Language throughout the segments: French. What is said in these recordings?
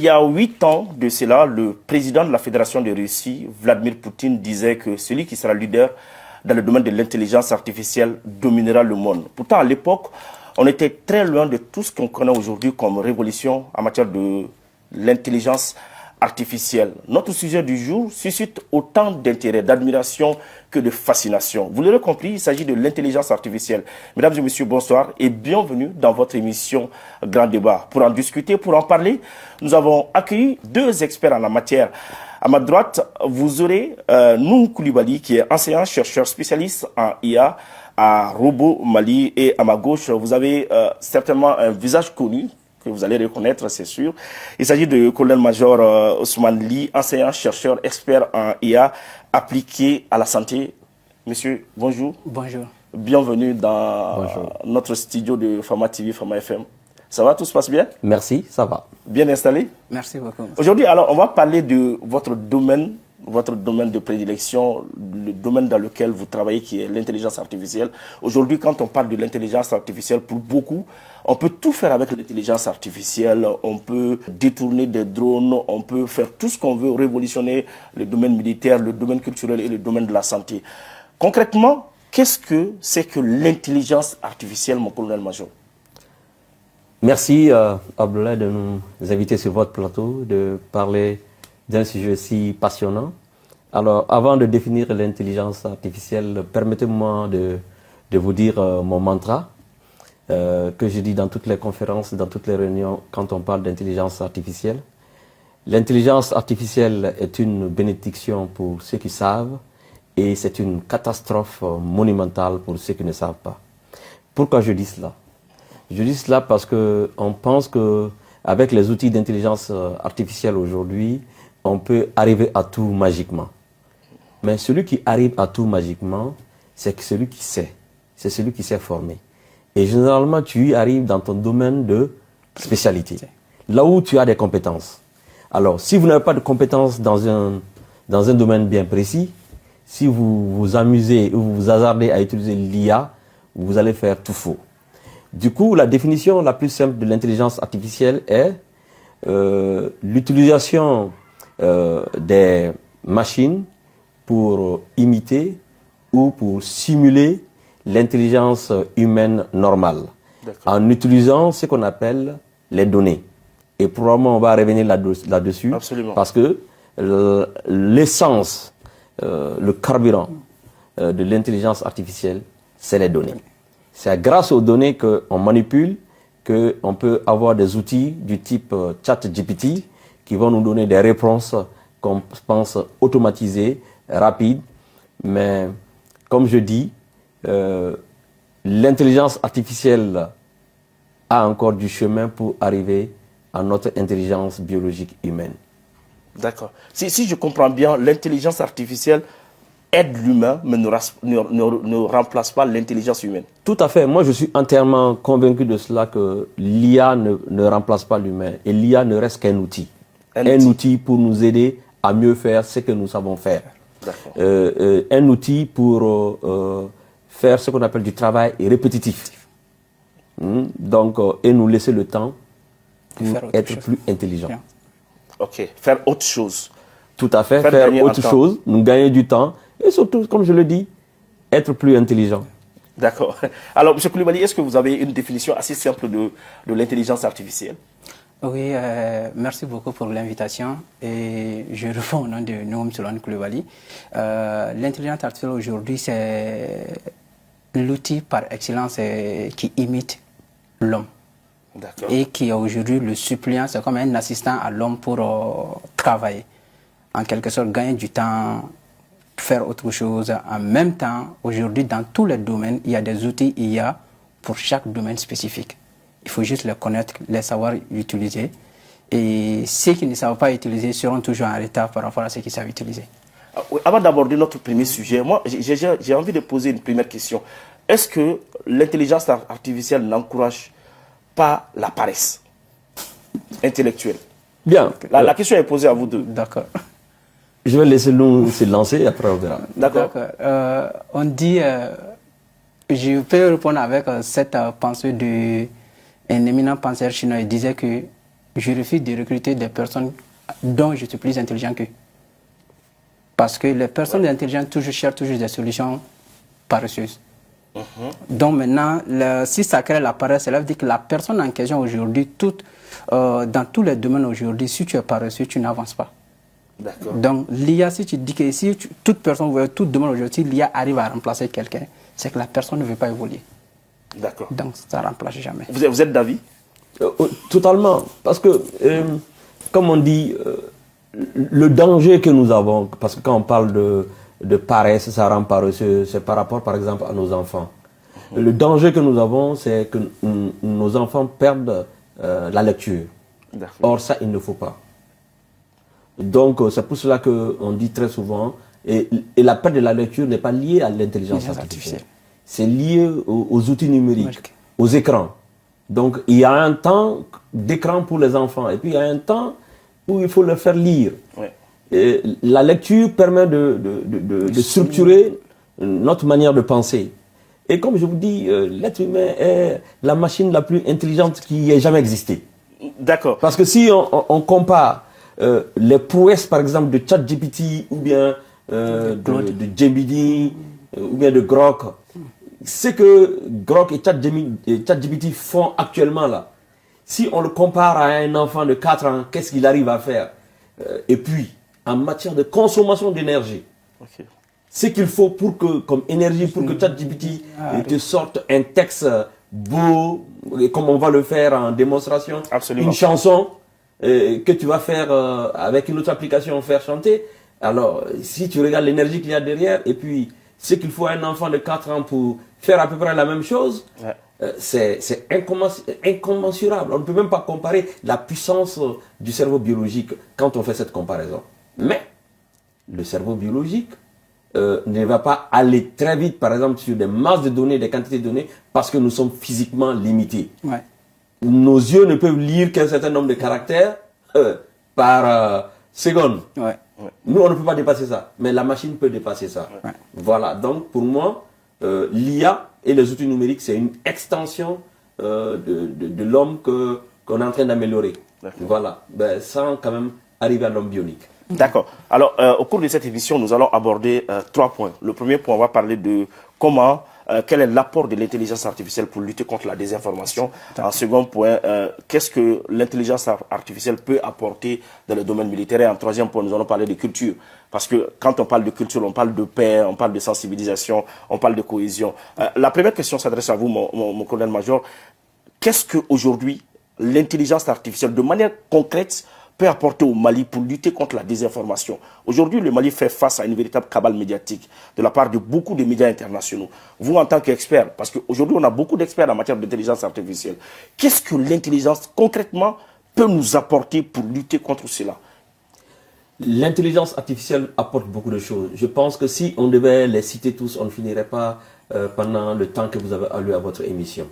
y a 8 ans de cela, le président de la Fédération de Russie, Vladimir Poutine, disait que celui qui sera leader dans le domaine de l'intelligence artificielle dominera le monde. Pourtant, à l'époque, on était très loin de tout ce qu'on connaît aujourd'hui comme révolution en matière de l'intelligence artificielle. Notre sujet du jour suscite autant d'intérêt, d'admiration que de fascination. Vous l'aurez compris, il s'agit de l'intelligence artificielle. Mesdames et messieurs, bonsoir et bienvenue dans votre émission Grand Débat. Pour en discuter, pour en parler, nous avons accueilli 2 experts en la matière. À ma droite, vous aurez Nouh Koulibaly, qui est enseignant-chercheur spécialiste en IA à Robo Mali. Et à ma gauche, vous avez certainement un visage connu que vous allez reconnaître, c'est sûr. Il s'agit de colonel-major Ousmane Ly, enseignant-chercheur expert en IA appliqué à la santé. Monsieur, bonjour. Bonjour. Bienvenue dans notre studio de Fama TV, Fama FM. Ça va, tout se passe bien? Merci, ça va. Bien installé? Merci beaucoup. Aujourd'hui, alors, on va parler de votre domaine de prédilection, le domaine dans lequel vous travaillez, qui est l'intelligence artificielle. Aujourd'hui, quand on parle de l'intelligence artificielle, pour beaucoup, on peut tout faire avec l'intelligence artificielle. On peut détourner des drones, on peut faire tout ce qu'on veut, révolutionner le domaine militaire, le domaine culturel et le domaine de la santé. Concrètement, qu'est-ce que c'est que l'intelligence artificielle, mon colonel-major? Merci, Abdoulaye, de nous inviter sur votre plateau, de parler d'un sujet si passionnant. Alors, avant de définir l'intelligence artificielle, permettez-moi de vous dire mon mantra que je dis dans toutes les conférences, dans toutes les réunions quand on parle d'intelligence artificielle. L'intelligence artificielle est une bénédiction pour ceux qui savent et c'est une catastrophe monumentale pour ceux qui ne savent pas. Pourquoi je dis cela? Je dis cela parce qu'on pense qu'avec les outils d'intelligence artificielle aujourd'hui, on peut arriver à tout magiquement. Mais celui qui arrive à tout magiquement, c'est celui qui sait. C'est celui qui s'est formé. Et généralement, tu y arrives dans ton domaine de spécialité. Là où tu as des compétences. Alors, si vous n'avez pas de compétences dans un domaine bien précis, si vous vous amusez ou vous vous hasardez à utiliser l'IA, vous allez faire tout faux. Du coup, la définition la plus simple de l'intelligence artificielle est l'utilisation des machines pour imiter ou pour simuler l'intelligence humaine normale en utilisant ce qu'on appelle les données. Et probablement on va revenir là-dessus parce que l'essence, le carburant de l'intelligence artificielle, c'est les données. C'est grâce aux données qu'on manipule qu'on peut avoir des outils du type ChatGPT qui vont nous donner des réponses qu'on pense automatisées, rapides. Mais comme je dis, l'intelligence artificielle a encore du chemin pour arriver à notre intelligence biologique humaine. D'accord. Si je comprends bien, l'intelligence artificielle aide l'humain, mais ne remplace pas l'intelligence humaine. Tout à fait. Moi, je suis entièrement convaincu de cela, que l'IA ne remplace pas l'humain. Et l'IA ne reste qu'un outil. Un outil pour nous aider à mieux faire ce que nous savons faire. Un outil pour faire ce qu'on appelle du travail répétitif. Donc, et nous laisser le temps pour être plus intelligent. Ok, faire autre chose. Tout à fait, faire autre chose, nous gagner du temps et surtout, comme je le dis, être plus intelligent. D'accord. Alors, M. Koulibaly, est-ce que vous avez une définition assez simple de l'intelligence artificielle? Oui, merci beaucoup pour l'invitation et je réponds au nom de Nouh Koulibaly. L'intelligence artificielle aujourd'hui, c'est l'outil par excellence qui imite l'homme. Et qui aujourd'hui le suppléant, c'est comme un assistant à l'homme pour travailler. En quelque sorte, gagner du temps, faire autre chose. En même temps, aujourd'hui, dans tous les domaines, il y a des outils IA pour chaque domaine spécifique. Il faut juste les connaître, les savoir utiliser. Et ceux qui ne savent pas utiliser seront toujours en retard par rapport à ceux qui savent utiliser. Avant d'aborder notre premier sujet, moi, j'ai envie de poser une première question. Est-ce que l'intelligence artificielle n'encourage pas la paresse intellectuelle? Bien. La question est posée à vous deux. D'accord. Je vais laisser nous se lancer et après on verra. D'accord. On dit, je peux répondre avec cette pensée d'un éminent penseur chinois. Il disait que je refuse de recruter des personnes dont je suis plus intelligent qu'eux. Parce que les personnes intelligentes cherchent toujours des solutions paresseuses. Donc maintenant, si ça crée la paresse, cela veut dire que la personne en question aujourd'hui, dans tous les domaines aujourd'hui, si tu es paresseux, tu n'avances pas. Donc l'IA, si tu dis que si toute personne, tout domaine aujourd'hui, l'IA arrive à remplacer quelqu'un, c'est que la personne ne veut pas évoluer. D'accord. Donc ça ne remplace jamais. Vous êtes d'avis? Totalement. Parce que, comme on dit, le danger que nous avons, parce que quand on parle de paresse, ça rend paresseux, c'est par rapport par exemple à nos enfants. Le danger que nous avons, c'est que nos enfants perdent la lecture. Or ça, il ne faut pas. Donc c'est pour cela qu'on dit très souvent, et la perte de la lecture n'est pas liée à l'intelligence artificielle. C'est lié aux outils numériques, aux écrans. Donc il y a un temps d'écran pour les enfants, et puis il y a un temps où il faut leur faire lire. Et la lecture permet de structurer notre manière de penser. Et comme je vous dis, l'être humain est la machine la plus intelligente qui ait jamais existé. D'accord. Parce que si on compare les prouesses, par exemple, de ChatGPT ou bien de Gemini ou bien de Grok, ce que Grok et ChatGPT font actuellement là, si on le compare à un enfant de 4 ans, qu'est-ce qu'il arrive à faire? Et puis, en matière de consommation d'énergie, ce qu'il faut comme énergie pour que ChatGPT te sorte un texte beau, comme on va le faire en démonstration, une chanson que tu vas faire avec une autre application, faire chanter. Alors, si tu regardes l'énergie qu'il y a derrière, et puis ce qu'il faut à un enfant de 4 ans pour faire à peu près la même chose, c'est incommensurable. On ne peut même pas comparer la puissance du cerveau biologique quand on fait cette comparaison. Mais le cerveau biologique ne va pas aller très vite, par exemple, sur des masses de données, des quantités de données, parce que nous sommes physiquement limités. Nos yeux ne peuvent lire qu'un certain nombre de caractères par seconde. Nous, on ne peut pas dépasser ça, mais la machine peut dépasser ça. Voilà, donc pour moi, l'IA et les outils numériques, c'est une extension de l'homme qu'on est en train d'améliorer. Voilà, sans quand même arriver à l'homme bionique. D'accord. Alors, au cours de cette émission, nous allons aborder 3 points. Le premier point, on va parler de quel est l'apport de l'intelligence artificielle pour lutter contre la désinformation. En second point, qu'est-ce que l'intelligence artificielle peut apporter dans le domaine militaire. Et en troisième point, nous allons parler de culture. Parce que quand on parle de culture, on parle de paix, on parle de sensibilisation, on parle de cohésion. La première question s'adresse à vous, mon colonel-major. Qu'est-ce qu'aujourd'hui, l'intelligence artificielle, de manière concrète, peut apporter au Mali pour lutter contre la désinformation? Aujourd'hui, le Mali fait face à une véritable cabale médiatique de la part de beaucoup de médias internationaux. Vous, en tant qu'expert, parce qu'aujourd'hui, on a beaucoup d'experts en matière d'intelligence artificielle, qu'est-ce que l'intelligence, concrètement, peut nous apporter pour lutter contre cela? L'intelligence artificielle apporte beaucoup de choses. Je pense que si on devait les citer tous, on ne finirait pas pendant le temps que vous avez alloué à votre émission.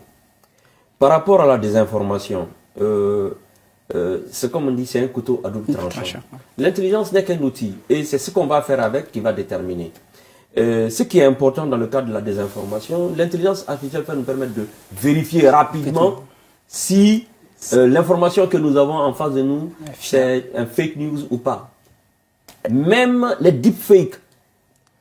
Par rapport à la désinformation, c'est comme on dit, c'est un couteau à double tranchant. L'intelligence n'est qu'un outil et c'est ce qu'on va faire avec qui va déterminer. Ce qui est important dans le cadre de la désinformation, l'intelligence artificielle peut nous permettre de vérifier rapidement si l'information que nous avons en face de nous, c'est un fake news ou pas. Même les deepfakes,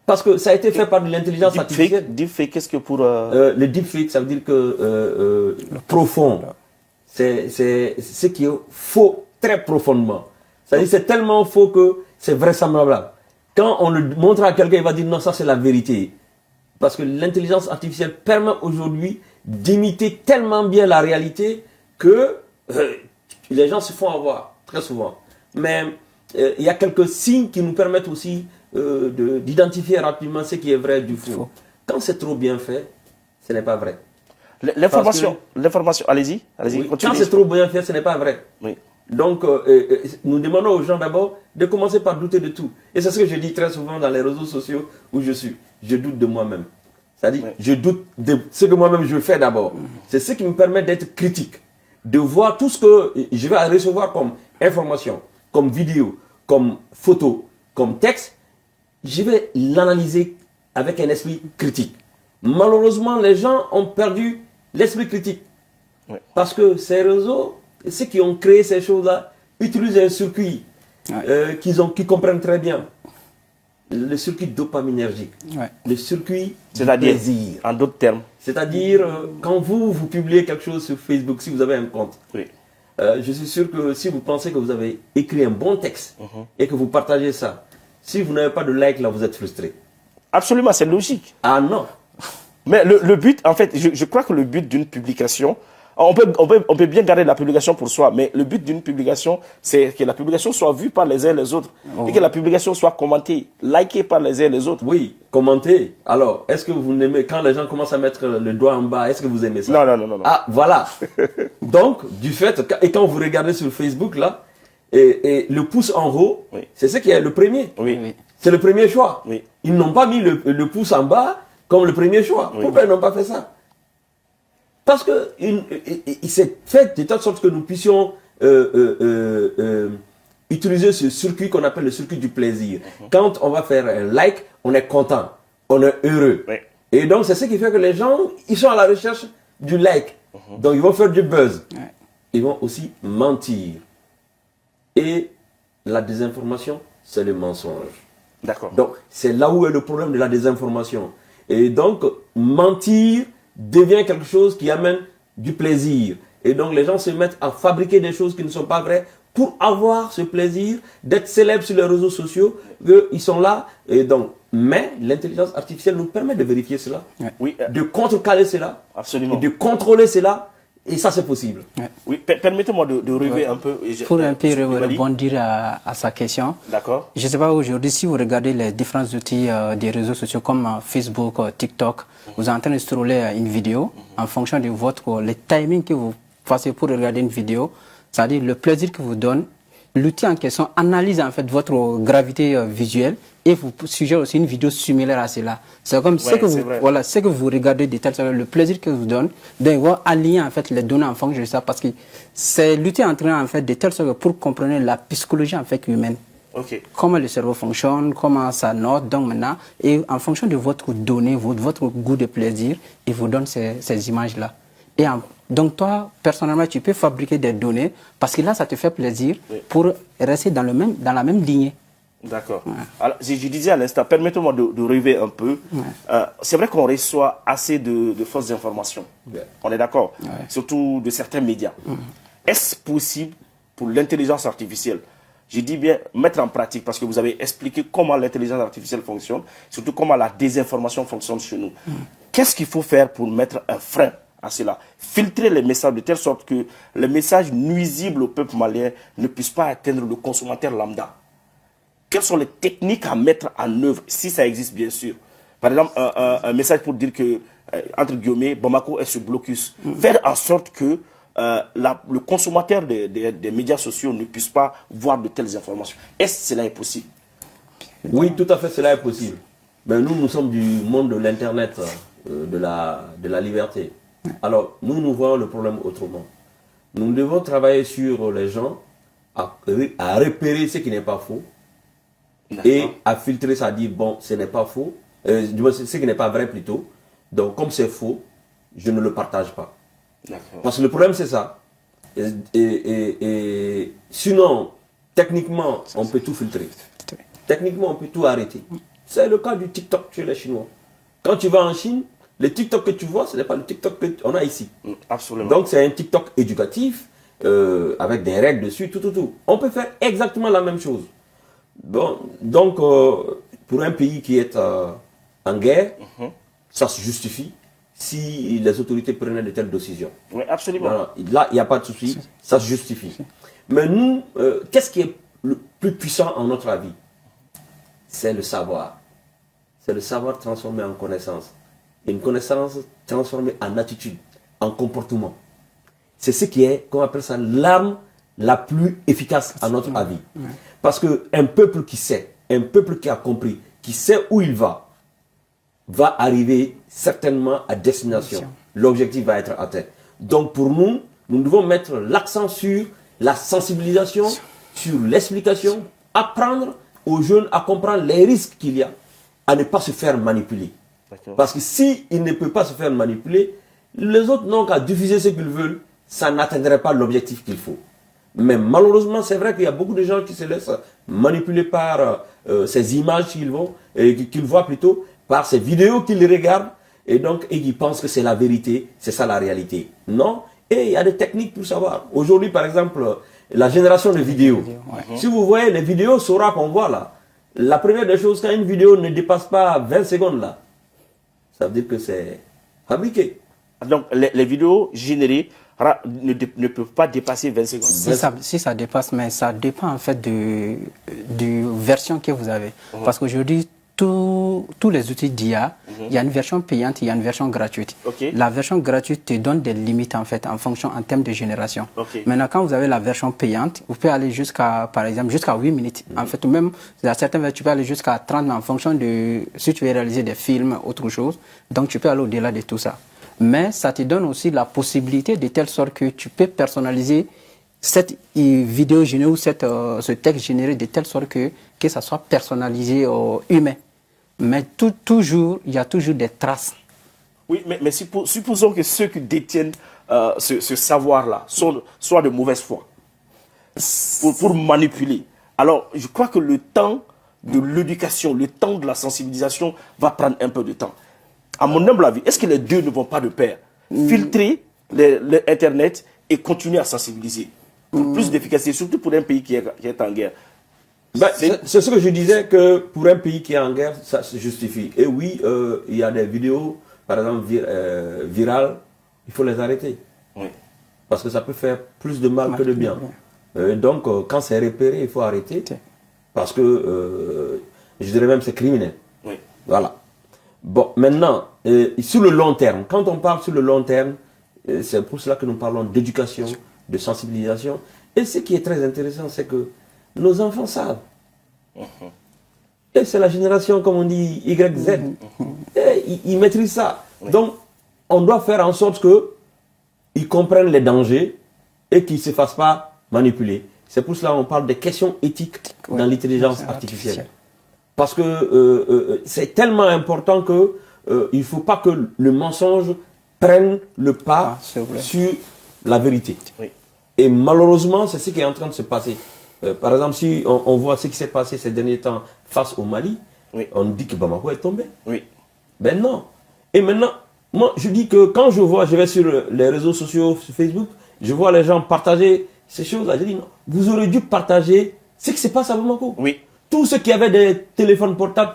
parce que ça a été fait par de l'intelligence artificielle. Deepfake, qu'est-ce que pour... Le deepfake, ça veut dire que profond. C'est ce qui est faux très profondément. C'est-à-dire c'est tellement faux que c'est vraisemblable. Quand on le montre à quelqu'un, il va dire non, ça c'est la vérité. Parce que l'intelligence artificielle permet aujourd'hui d'imiter tellement bien la réalité que les gens se font avoir, très souvent. Mais il y a quelques signes qui nous permettent aussi d'identifier rapidement ce qui est vrai du faux. Quand c'est trop bien fait, ce n'est pas vrai. L'information, allez-y, oui, continuez. Quand c'est trop bien fait, ce n'est pas vrai. Oui. Donc, nous demandons aux gens d'abord de commencer par douter de tout. Et c'est ce que je dis très souvent dans les réseaux sociaux où je suis. Je doute de moi-même. C'est-à-dire, je doute de ce que moi-même je fais d'abord. C'est ce qui me permet d'être critique, de voir tout ce que je vais recevoir comme information, comme vidéo, comme photo, comme texte. Je vais l'analyser avec un esprit critique. Malheureusement, les gens ont perdu l'esprit critique. Parce que ces réseaux ceux qui ont créé ces choses-là utilisent un circuit qu'ils comprennent très bien. Le circuit dopaminergique, le circuit du plaisir. En d'autres termes. C'est-à-dire, quand vous publiez quelque chose sur Facebook, si vous avez un compte, je suis sûr que si vous pensez que vous avez écrit un bon texte et que vous partagez ça, si vous n'avez pas de like, là, vous êtes frustré. Absolument, c'est logique. Ah non. Mais le but, en fait, je crois que le but d'une publication, on peut bien garder la publication pour soi, mais le but d'une publication, c'est que la publication soit vue par les uns et les autres. Et que la publication soit commentée, likée par les uns et les autres. Oui, commentée. Alors, est-ce que vous aimez, quand les gens commencent à mettre le doigt en bas, est-ce que vous aimez ça? Non. Ah, voilà. Donc, du fait, et quand vous regardez sur Facebook, là, et le pouce en haut, c'est ce qui est le premier. Oui. C'est le premier choix. Oui. Ils n'ont pas mis le pouce en bas comme le premier choix. Pourquoi ils n'ont pas fait ça? Parce que il s'est fait de telle sorte que nous puissions utiliser ce circuit qu'on appelle le circuit du plaisir. Quand on va faire un like, on est content, on est heureux. Et donc c'est ce qui fait que les gens, ils sont à la recherche du like. Donc ils vont faire du buzz. Ils vont aussi mentir. Et la désinformation, c'est le mensonge. D'accord. Donc c'est là où est le problème de la désinformation. Et donc mentir devient quelque chose qui amène du plaisir. Et donc les gens se mettent à fabriquer des choses qui ne sont pas vraies pour avoir ce plaisir d'être célèbres sur les réseaux sociaux. Ils sont là. Et donc, mais l'intelligence artificielle nous permet de vérifier cela, de contrecarrer cela, absolument, de contrôler cela. Et ça, c'est possible. Oui, permettez-moi de relever un peu. Pour un peu rebondir à sa question. D'accord. Je ne sais pas aujourd'hui, si vous regardez les différents outils des réseaux sociaux comme Facebook, TikTok, vous êtes en train de scroller une vidéo en fonction de le timing que vous passez pour regarder une vidéo, c'est-à-dire le plaisir que vous donne. L'outil en question analyse en fait votre gravité visuelle et vous suggère aussi une vidéo similaire à cela. C'est comme ce que vous regardez de telle sorte, le plaisir que vous donne, donc vous aligner en fait les données en fonction de ça parce que c'est l'outil en train en fait de telle sorte pour comprendre la psychologie en fait humaine. Comment le cerveau fonctionne, comment ça note, donc maintenant, et en fonction de votre données, votre goût de plaisir, il vous donne ces images-là. Et donc toi, personnellement, tu peux fabriquer des données parce que là, ça te fait plaisir pour rester dans la même lignée. D'accord. Alors, je disais à l'instant, permettez-moi de relever un peu. C'est vrai qu'on reçoit assez de fausses informations. On est d'accord. Surtout de certains médias. Est-ce possible pour l'intelligence artificielle, je dis bien mettre en pratique, parce que vous avez expliqué comment l'intelligence artificielle fonctionne, surtout comment la désinformation fonctionne chez nous. Qu'est-ce qu'il faut faire pour mettre un frein à cela? Filtrer les messages de telle sorte que les messages nuisibles au peuple malien ne puissent pas atteindre le consommateur lambda. Quelles sont les techniques à mettre en œuvre, si ça existe bien sûr? Par exemple, un message pour dire que, entre guillemets, Bamako est sur blocus. Faire en sorte que le consommateur des médias sociaux ne puisse pas voir de telles informations. Est-ce que cela est possible? Oui, tout à fait, cela est possible. Mais nous sommes du monde de l'Internet, de la liberté. Alors, nous voyons le problème autrement. Nous devons travailler sur les gens, à repérer ce qui n'est pas faux, et à filtrer, ça dit, bon, ce n'est pas faux, ce qui n'est pas vrai plutôt. Donc, comme c'est faux, je ne le partage pas. Parce que le problème, c'est ça. Et sinon, techniquement, on peut tout filtrer. Techniquement, on peut tout arrêter. C'est le cas du TikTok chez les Chinois. Quand tu vas en Chine, le TikTok que tu vois, ce n'est pas le TikTok qu'on a ici. Absolument. Donc, c'est un TikTok éducatif, avec des règles dessus, tout. On peut faire exactement la même chose. Bon, donc, pour un pays qui est en guerre, ça se justifie si les autorités prenaient de telles décisions. Oui, absolument. Là, il n'y a pas de souci, ça se justifie. Mais nous, qu'est-ce qui est le plus puissant en notre vie? C'est le savoir. C'est le savoir transformé en connaissance. Une connaissance transformée en attitude, en comportement. C'est ce qui est, qu'on appelle ça, l'arme la plus efficace à notre avis. Parce qu'un peuple qui sait, un peuple qui a compris, qui sait où il va arriver certainement à destination. L'objectif va être atteint. Donc pour nous devons mettre l'accent sur la sensibilisation, sur l'explication, apprendre aux jeunes à comprendre les risques qu'il y a, à ne pas se faire manipuler. Parce que s'il ne peut pas se faire manipuler, les autres n'ont qu'à diffuser ce qu'ils veulent ça n'atteindrait pas l'objectif qu'il faut. Mais malheureusement, c'est vrai qu'il y a beaucoup de gens qui se laissent manipuler par ces images qu'ils voient plutôt, par ces vidéos qu'ils regardent, et donc ils pensent que c'est la vérité, c'est ça la réalité. Non, et il y a des techniques pour savoir. Aujourd'hui, par exemple, la génération de vidéos. Si vous voyez les vidéos Sora qu'on voit là, la première des choses, quand une vidéo ne dépasse pas 20 secondes là, ça veut dire que c'est fabriqué. Donc les vidéos générées ne peuvent pas dépasser 20 secondes. Si ça dépasse, mais ça dépend en fait de version que vous avez. Parce qu'aujourd'hui, tous les outils d'IA, il y a une version payante, il y a une version gratuite. La version gratuite te donne des limites en fait, en termes de génération. Maintenant, quand vous avez la version payante, vous pouvez aller jusqu'à, par exemple, jusqu'à 8 minutes. En fait, même, dans certaines tu peux aller jusqu'à 30 en fonction de si tu veux réaliser des films, autre chose. Donc, tu peux aller au-delà de tout ça. Mais ça te donne aussi la possibilité de telle sorte que tu peux personnaliser cette vidéo générée ou ce texte généré de telle sorte que ça soit personnalisé humain. Mais toujours, il y a toujours des traces. Oui, mais supposons que ceux qui détiennent ce savoir-là soient de mauvaise foi pour manipuler. Alors, je crois que le temps de l'éducation, le temps de la sensibilisation va prendre un peu de temps. À mon humble avis, est-ce que les deux ne vont pas de pair? Filtrer l'Internet et continuer à sensibiliser pour plus d'efficacité, surtout pour un pays qui est en guerre. C'est ce que je disais, que pour un pays qui est en guerre, ça se justifie. Et oui, il y a des vidéos, par exemple, virales, il faut les arrêter. Oui. Parce que ça peut faire plus de mal que de bien. Donc, quand c'est repéré, il faut arrêter. Parce que, je dirais même, c'est criminel. Oui. Voilà. Bon, maintenant, sur le long terme, quand on parle sur le long terme, c'est pour cela que nous parlons d'éducation, de sensibilisation. Et ce qui est très intéressant, c'est que nos enfants savent. Et c'est la génération, comme on dit, YZ. Et ils maîtrisent ça. Donc, on doit faire en sorte qu'ils comprennent les dangers et qu'ils ne se fassent pas manipuler. C'est pour cela qu'on parle des questions éthiques dans l'intelligence artificielle. Parce que c'est tellement important que il ne faut pas que le mensonge prenne le pas sur la vérité. Oui. Et malheureusement, c'est ce qui est en train de se passer. Par exemple, si on voit ce qui s'est passé ces derniers temps face au Mali, on dit que Bamako est tombé. Oui. Ben non. Et maintenant, moi, je dis que quand je vais sur les réseaux sociaux, sur Facebook, je vois les gens partager ces choses-là. Je dis non, vous aurez dû partager ce qui se passe à Bamako. Oui. Tous ceux qui avaient des téléphones portables,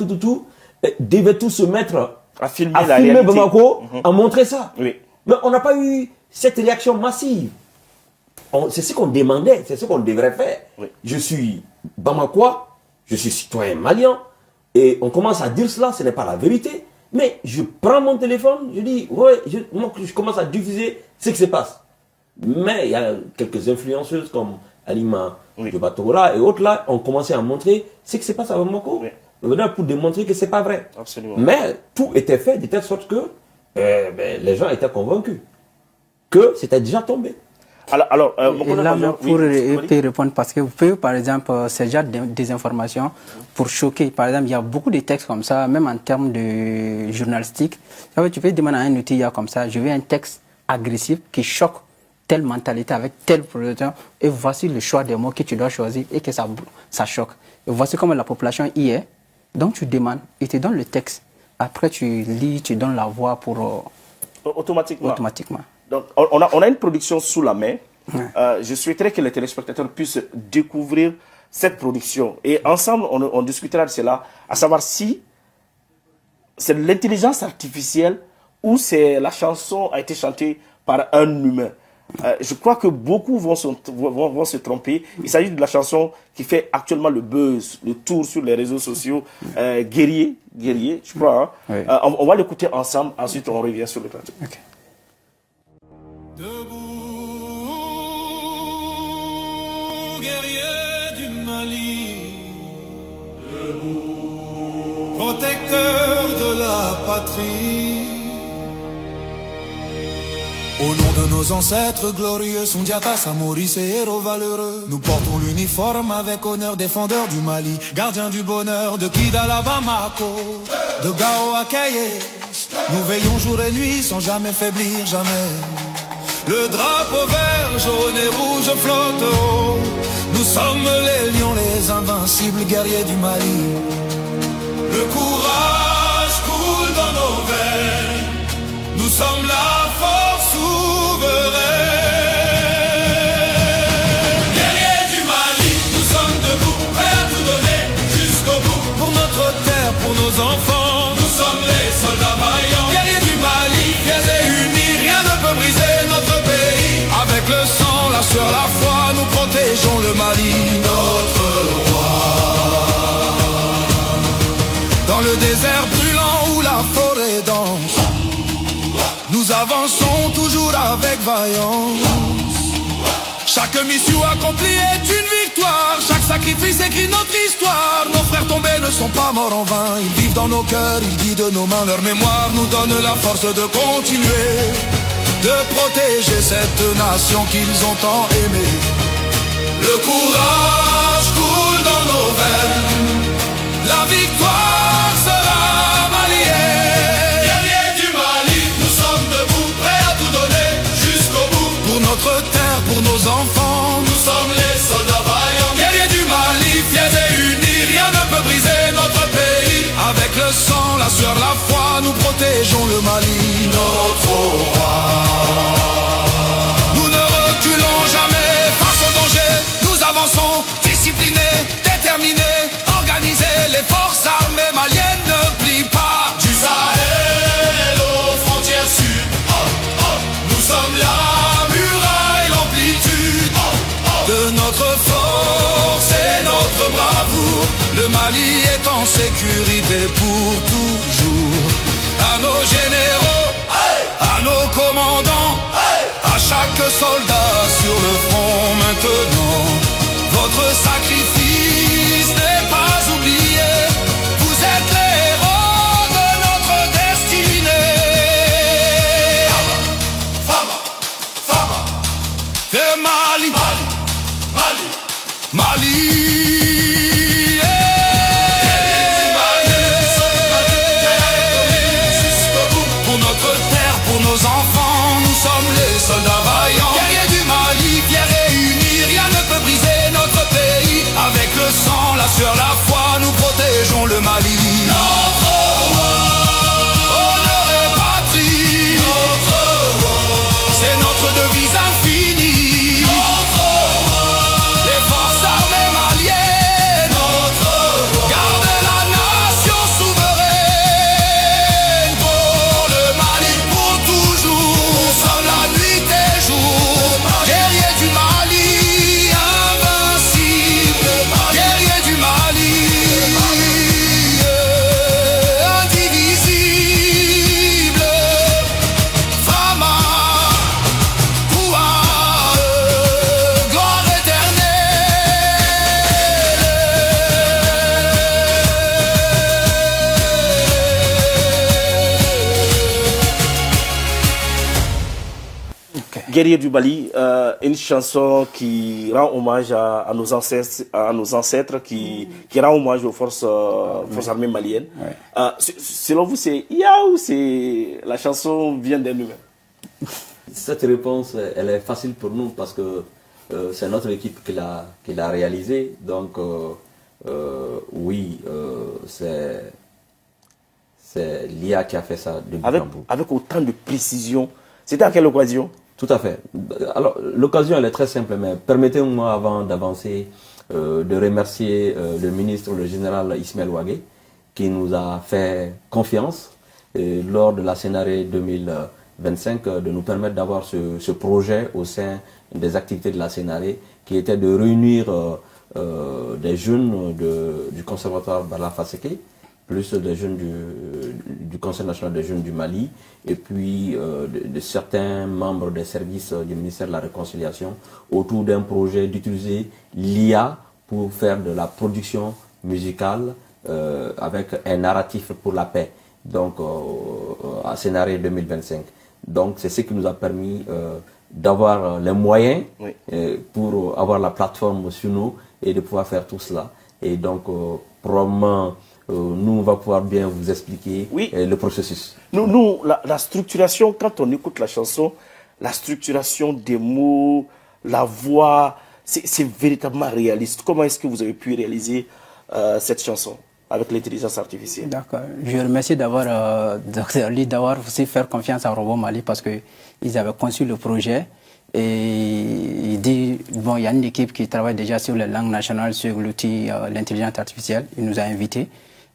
devaient tous se mettre à filmer Bamako, à montrer ça. Oui. Mais on n'a pas eu cette réaction massive. C'est ce qu'on demandait, c'est ce qu'on devrait faire. Oui. Je suis Bamakois, je suis citoyen malien, et on commence à dire cela, ce n'est pas la vérité. Mais je prends mon téléphone, je dis, je commence à diffuser ce qui se passe. Mais il y a quelques influenceuses comme Alima de Batora et autres là ont commencé à montrer ce qui se passe à Bamako. Oui. Pour démontrer que ce n'est pas vrai. Absolument. Mais tout était fait de telle sorte que les gens étaient convaincus que c'était déjà tombé. Alors là, pour répondre, parce que vous pouvez, par exemple, c'est déjà des informations pour choquer. Par exemple, il y a beaucoup de textes comme ça, même en termes de journalistique. Tu peux demander à un outil comme ça, je veux un texte agressif qui choque telle mentalité avec telle production, et voici le choix des mots que tu dois choisir et que ça choque. Et voici comment la population y est. Donc tu demandes, il te donne le texte. Après tu lis, tu donnes la voix pour... Automatiquement. Donc, on a une production sous la main. Je souhaiterais que les téléspectateurs puissent découvrir cette production. Et ensemble, on discutera de cela, à savoir si c'est l'intelligence artificielle ou c'est la chanson a été chantée par un humain. Je crois que beaucoup vont se tromper. Il s'agit de la chanson qui fait actuellement le buzz, le tour sur les réseaux sociaux. Guerrier, je crois. Hein. Oui. On va l'écouter ensemble, ensuite on revient sur le plateau. Okay. Debout, guerrier du Mali, debout, protecteur de la patrie. Au nom de nos ancêtres glorieux, Sundiata, Samori, ces héros valeureux, nous portons l'uniforme avec honneur, défendeurs du Mali, gardiens du bonheur, de Kidala Bamako, de Gao à Kaye. Nous veillons jour et nuit sans jamais faiblir, jamais. Le drapeau vert, jaune et rouge flotte haut. Nous sommes les lions, les invincibles guerriers du Mali. Le courage coule dans nos veines. Nous sommes la force souveraine. Guerriers du Mali, nous sommes debout, prêts à tout donner jusqu'au bout. Pour notre terre, pour nos enfants, nous sommes les soldats vaillants. Guerriers du Mali, fiers et unis, rien ne peut briser notre pays. Avec le sang, la sueur, la foi, nous protégeons le Mali, notre roi. Dans le désert brûlant où la forêt danse, nous avançons toujours avec vaillance. Chaque mission accomplie est une victoire. Chaque sacrifice écrit notre histoire. Nos frères tombés ne sont pas morts en vain. Ils vivent dans nos cœurs, ils guident nos mains. Leur mémoire nous donne la force de continuer, de protéger cette nation qu'ils ont tant aimée. Le courage coule dans nos veines. La victoire sera malienne. Guerriers du Mali, nous sommes debout, prêts à tout donner jusqu'au bout. Pour notre terre, pour nos enfants, nous sommes les soldats vaillants. Guerriers du Mali, fiers et unis, rien ne peut briser notre pays. Avec le sang, la sueur, la foi, nous protégeons le Mali, notre roi. Nous ne reculons jamais face au danger. Nous avançons, disciplinés, déterminés, organisés. Les forces armées maliennes ne plient pas. Du Sahel aux frontières sud, nous sommes la muraille, l'amplitude de notre force et notre bravoure. Le Mali est en sécurité pour toujours. À nos généraux, à nos commandants, à chaque soldat sur le front maintenant, votre sacrifice n'est pas oublié. Vous êtes les héros de notre destinée. Fama, de Mali, Mali. Pour notre terre, pour nos enfants, nous sommes les soldats vaillants. Guerriers du Mali, fiers et unis, rien ne peut briser notre pays. Avec le sang, la sueur, la foi, nous protégeons le Mali. Notre roi, honneur et patrie, notre roi, c'est notre devise infinie. Notre roi, les forces armées maliennes, notre roi, garde la nation souveraine. Pour le Mali, pour toujours, nous sommes la nuit et jour. Guerriers du Mali, invincibles. Guerriers du Mali, indivisibles. Fama, Koua, gloire éternelle. Ok. Guerrier du Mali, une chanson qui rend hommage à nos ancêtres, qui rend hommage aux forces armées maliennes. Ouais. Selon vous, c'est IA ou c'est la chanson vient d'un humain? Cette réponse, elle est facile pour nous parce que c'est notre équipe qui l'a réalisée. Donc, oui, c'est l'IA qui a fait ça de bout en bout. Avec autant de précision. C'était à quelle occasion? Tout à fait. Alors, l'occasion, elle est très simple, mais permettez-moi, avant d'avancer, de remercier le ministre, le général Ismaël Ouagé, qui nous a fait confiance lors de la Sénaré 2025, de nous permettre d'avoir ce projet au sein des activités de la Sénaré, qui était de réunir des jeunes du conservatoire Bala Faseke, plus des jeunes du Conseil national des jeunes du Mali, et puis de certains membres des services du ministère de la Réconciliation, autour d'un projet d'utiliser l'IA pour faire de la production musicale avec un narratif pour la paix, donc à Sénaré 2025. Donc c'est ce qui nous a permis d'avoir les moyens pour avoir la plateforme sur nous et de pouvoir faire tout cela. Et donc probablement nous, on va pouvoir bien vous expliquer le processus. Nous la structuration, quand on écoute la chanson, la structuration des mots, la voix, c'est véritablement réaliste. Comment est-ce que vous avez pu réaliser cette chanson avec l'intelligence artificielle? D'accord. Je remercie d'avoir aussi fait confiance à Robot Mali parce qu'ils avaient conçu le projet. Et il dit, bon, il y a une équipe qui travaille déjà sur les langues nationales, sur l'outil, l'intelligence artificielle. Il nous a invités.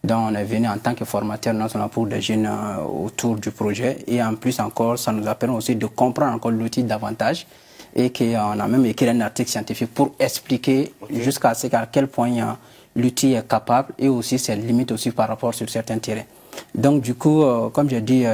Donc, on est venu en tant que formateur national pour des jeunes autour du projet. Et en plus encore, ça nous a permis aussi de comprendre encore l'outil davantage. Et qu'on a même écrit un article scientifique pour expliquer jusqu'à quel point l'outil est capable et aussi ses limites aussi par rapport sur certains terrains. Donc du coup, comme je dis,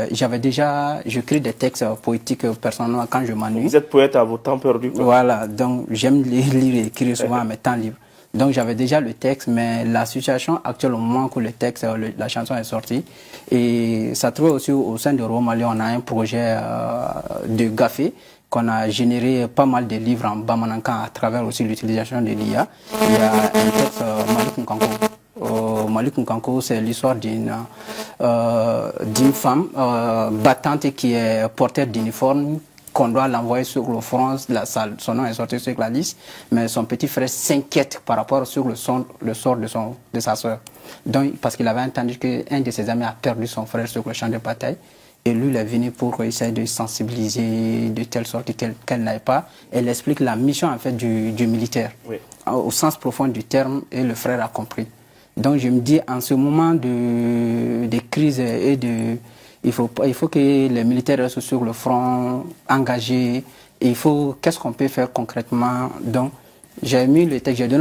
j'écris des textes poétiques personnellement quand je m'ennuie. Vous êtes poète à vos temps perdus, quoi. Voilà, donc j'aime lire et écrire souvent à mes temps libres. Donc j'avais déjà le texte, mais la situation actuelle au moment où le texte, la chanson est sortie, et ça trouve aussi au sein de Robot Mali, on a un projet de Gafé, qu'on a généré pas mal de livres en Bamanankan à travers aussi l'utilisation de l'IA. Il y a un texte Malik Nkanko. Malik Nkanko, c'est l'histoire d'une femme battante qui est porteur d'uniforme, qu'on doit l'envoyer sur le front. Son nom est sorti sur la liste, mais son petit frère s'inquiète par rapport sur le sort de sa soeur. Donc, parce qu'il avait entendu qu'un de ses amis a perdu son frère sur le champ de bataille. Et lui, il est venu pour essayer de sensibiliser de telle sorte qu'elle n'aille pas. Elle explique la mission en fait du militaire, au sens profond du terme, et le frère a compris. Donc je me dis, en ce moment de crise il faut que les militaires restent sur le front, engagés. Et qu'est-ce qu'on peut faire concrètement? Donc j'ai donné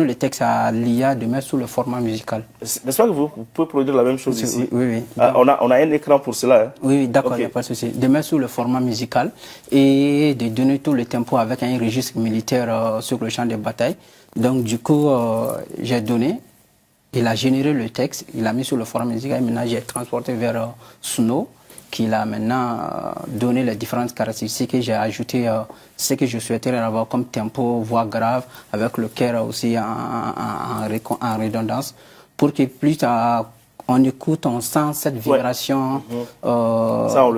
le texte à l'IA de mettre sous le format musical. N'est-ce pas que vous pouvez produire la même chose ici? Oui. On a un écran pour cela. Hein? Oui, d'accord, il n'y a pas de souci. De mettre sous le format musical et de donner tout le tempo avec un registre militaire sur le champ de bataille. Donc du coup, j'ai donné, il a généré le texte, il a mis sur le format musical et maintenant j'ai transporté vers Suno, qui a maintenant donné les différentes caractéristiques que j'ai ajouté ce que je souhaiterais avoir comme tempo, voix grave, avec le cœur aussi en redondance, pour que plus on écoute, on sent cette vibration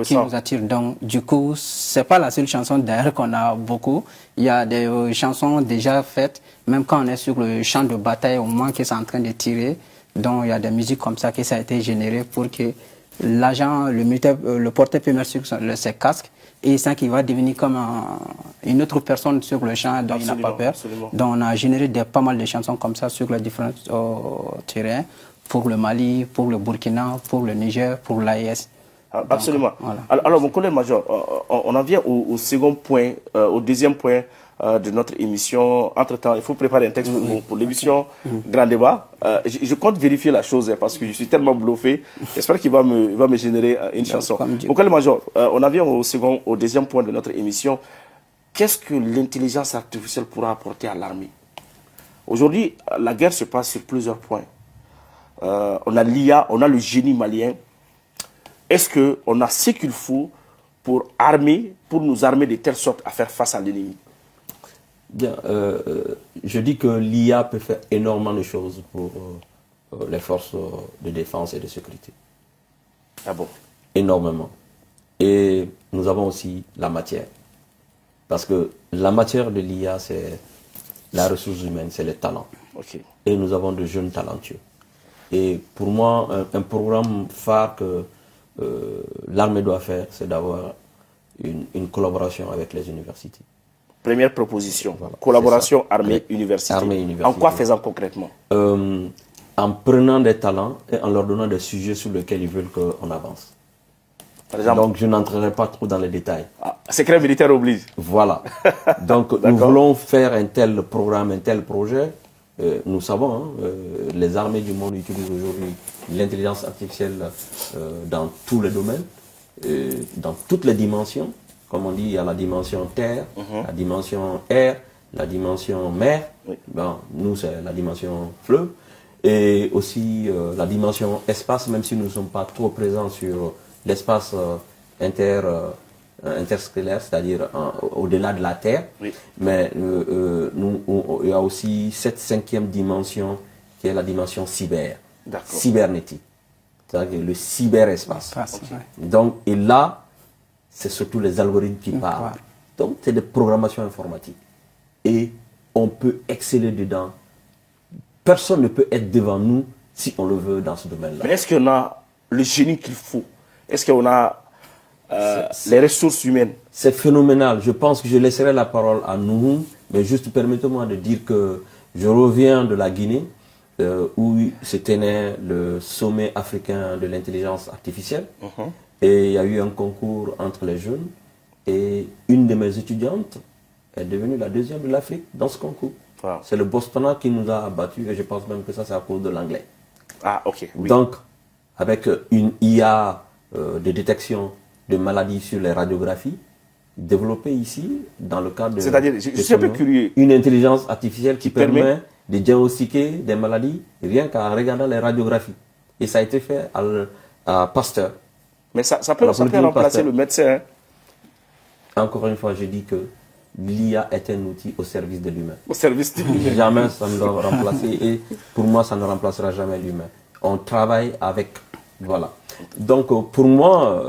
qui nous attire. Donc, du coup, c'est pas la seule chanson d'ailleurs qu'on a beaucoup. Il y a des chansons déjà faites, même quand on est sur le champ de bataille, au moment que c'est en train de tirer. Donc, il y a des musiques comme ça qui ça a été généré pour que l'agent, le militaire, le porteur peut mettre sur ses casques et il sent qu'il va devenir comme une autre personne sur le champ, donc il n'a pas peur. Absolument. Donc, on a généré pas mal de chansons comme ça sur les différents terrains. Pour le Mali, pour le Burkina, pour le Niger, pour l'AES. Absolument. Voilà. Alors, mon collègue major, on en vient au second point, au deuxième point de notre émission. Entre-temps, il faut préparer un texte pour l'émission Grand Débat. Je compte vérifier la chose parce que je suis tellement bluffé. J'espère qu'il va me générer une chanson. Mon collègue major, on en vient au deuxième point de notre émission. Qu'est-ce que l'intelligence artificielle pourra apporter à l'armée? Aujourd'hui, la guerre se passe sur plusieurs points. On a l'IA, on a le génie malien. Est-ce qu'on a ce qu'il faut pour nous armer de telle sorte à faire face à l'ennemi? Bien, je dis que l'IA peut faire énormément de choses pour les forces de défense et de sécurité. Ah bon? Énormément. Et nous avons aussi la matière. Parce que la matière de l'IA, c'est la ressource humaine, c'est le talent. Okay. Et nous avons de jeunes talentueux. Et pour moi, un programme phare que l'armée doit faire, c'est d'avoir une collaboration avec les universités. Première proposition, voilà, collaboration armée-université. En quoi faisant concrètement? En prenant des talents et en leur donnant des sujets sur lesquels ils veulent qu'on avance. Par exemple, donc je n'entrerai pas trop dans les détails. Secret militaire oblige. Voilà. Donc nous voulons faire un tel programme, un tel projet. Nous savons, les armées du monde utilisent aujourd'hui l'intelligence artificielle dans tous les domaines, dans toutes les dimensions. Comme on dit, il y a la dimension terre, la dimension air, la dimension mer. Oui. Bon, nous, c'est la dimension fleuve. Et aussi la dimension espace, même si nous ne sommes pas trop présents sur l'espace interstellaire, c'est-à-dire au-delà de la Terre. Oui. Mais il y a aussi cette cinquième dimension qui est la dimension cybernétique. C'est-à-dire le cyberespace. Okay. Donc, et là, c'est surtout les algorithmes qui parlent. Donc, c'est des programmations informatiques. Et on peut exceller dedans. Personne ne peut être devant nous si on le veut dans ce domaine-là. Mais est-ce qu'on a le génie qu'il faut? Est-ce qu'on a les ressources humaines? C'est phénoménal. Je pense que je laisserai la parole à nous, mais juste permettez-moi de dire que je reviens de la Guinée, où se tenait le sommet africain de l'intelligence artificielle. Et il y a eu un concours entre les jeunes. Et une de mes étudiantes est devenue la deuxième de l'Afrique dans ce concours. Wow. C'est le Botswana qui nous a battus et je pense même que ça c'est à cause de l'anglais. Ah, ok. Oui. Donc, avec une IA de détection de maladies sur les radiographies, développée ici dans le cadre de... C'est-à-dire, je suis un peu curieux. Une intelligence artificielle qui permet de diagnostiquer des maladies rien qu'en regardant les radiographies. Et ça a été fait à Pasteur. Mais ça peut remplacer Pasteur. Le médecin. Hein? Encore une fois, je dis que l'IA est un outil au service de l'humain. Au service de l'humain. Jamais ça ne doit remplacer. Et pour moi, ça ne remplacera jamais l'humain. On travaille avec... Voilà. Donc, pour moi,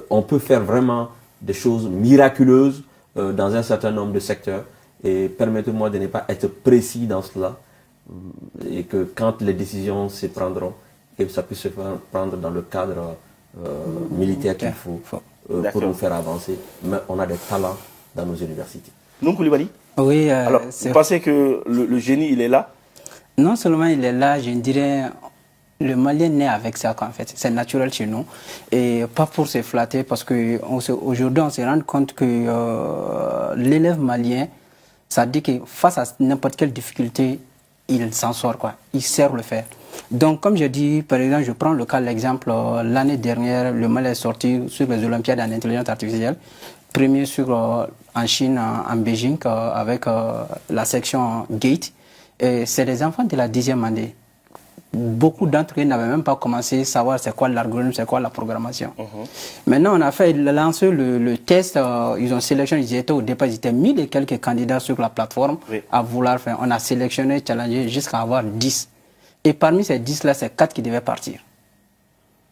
on peut faire vraiment des choses miraculeuses dans un certain nombre de secteurs. Et permettez-moi de ne pas être précis dans cela. Et que quand les décisions se prendront, que ça puisse se prendre dans le cadre militaire qu'il faut pour nous faire avancer. Mais on a des talents dans nos universités. Non, Koulibaly? Oui. Alors, vous pensez que le génie, il est là? Non seulement il est là, je dirais, le Malien naît avec ça, en fait. C'est naturel chez nous. Et pas pour se flatter, parce qu'aujourd'hui, on se rend compte que l'élève malien, ça dit que face à n'importe quelle difficulté, il s'en sort, quoi. Il sait le faire. Donc, comme je dis, par exemple, je prends le cas, l'exemple, l'année dernière, le Mali est sorti sur les Olympiades en intelligence artificielle. Premier en Chine, en Beijing, avec la section Gate. Et c'est des enfants de la 10e année. Beaucoup d'entre eux n'avaient même pas commencé à savoir c'est quoi l'algorithme, c'est quoi la programmation. Maintenant, on a fait lancer le test, ils ont sélectionné, ils étaient au départ, ils étaient 1000 et quelques candidats sur la plateforme à vouloir faire. On a sélectionné, challengé jusqu'à avoir 10. Et parmi ces 10-là, c'est 4 qui devaient partir.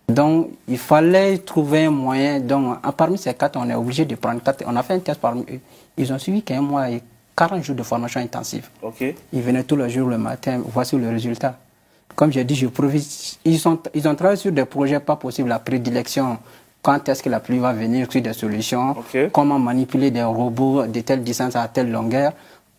Donc, il fallait trouver un moyen. Donc, parmi ces 4, on est obligé de prendre 4. On a fait un test parmi eux. Ils ont suivi qu'un mois et 40 jours de formation intensive. Ils venaient tous les jours le matin. Voici le résultat. Comme j'ai dit, ils ont travaillé sur des projets pas possibles. La prédilection, quand est-ce que la pluie va venir, sur des solutions. Comment manipuler des robots de telle distance à telle longueur.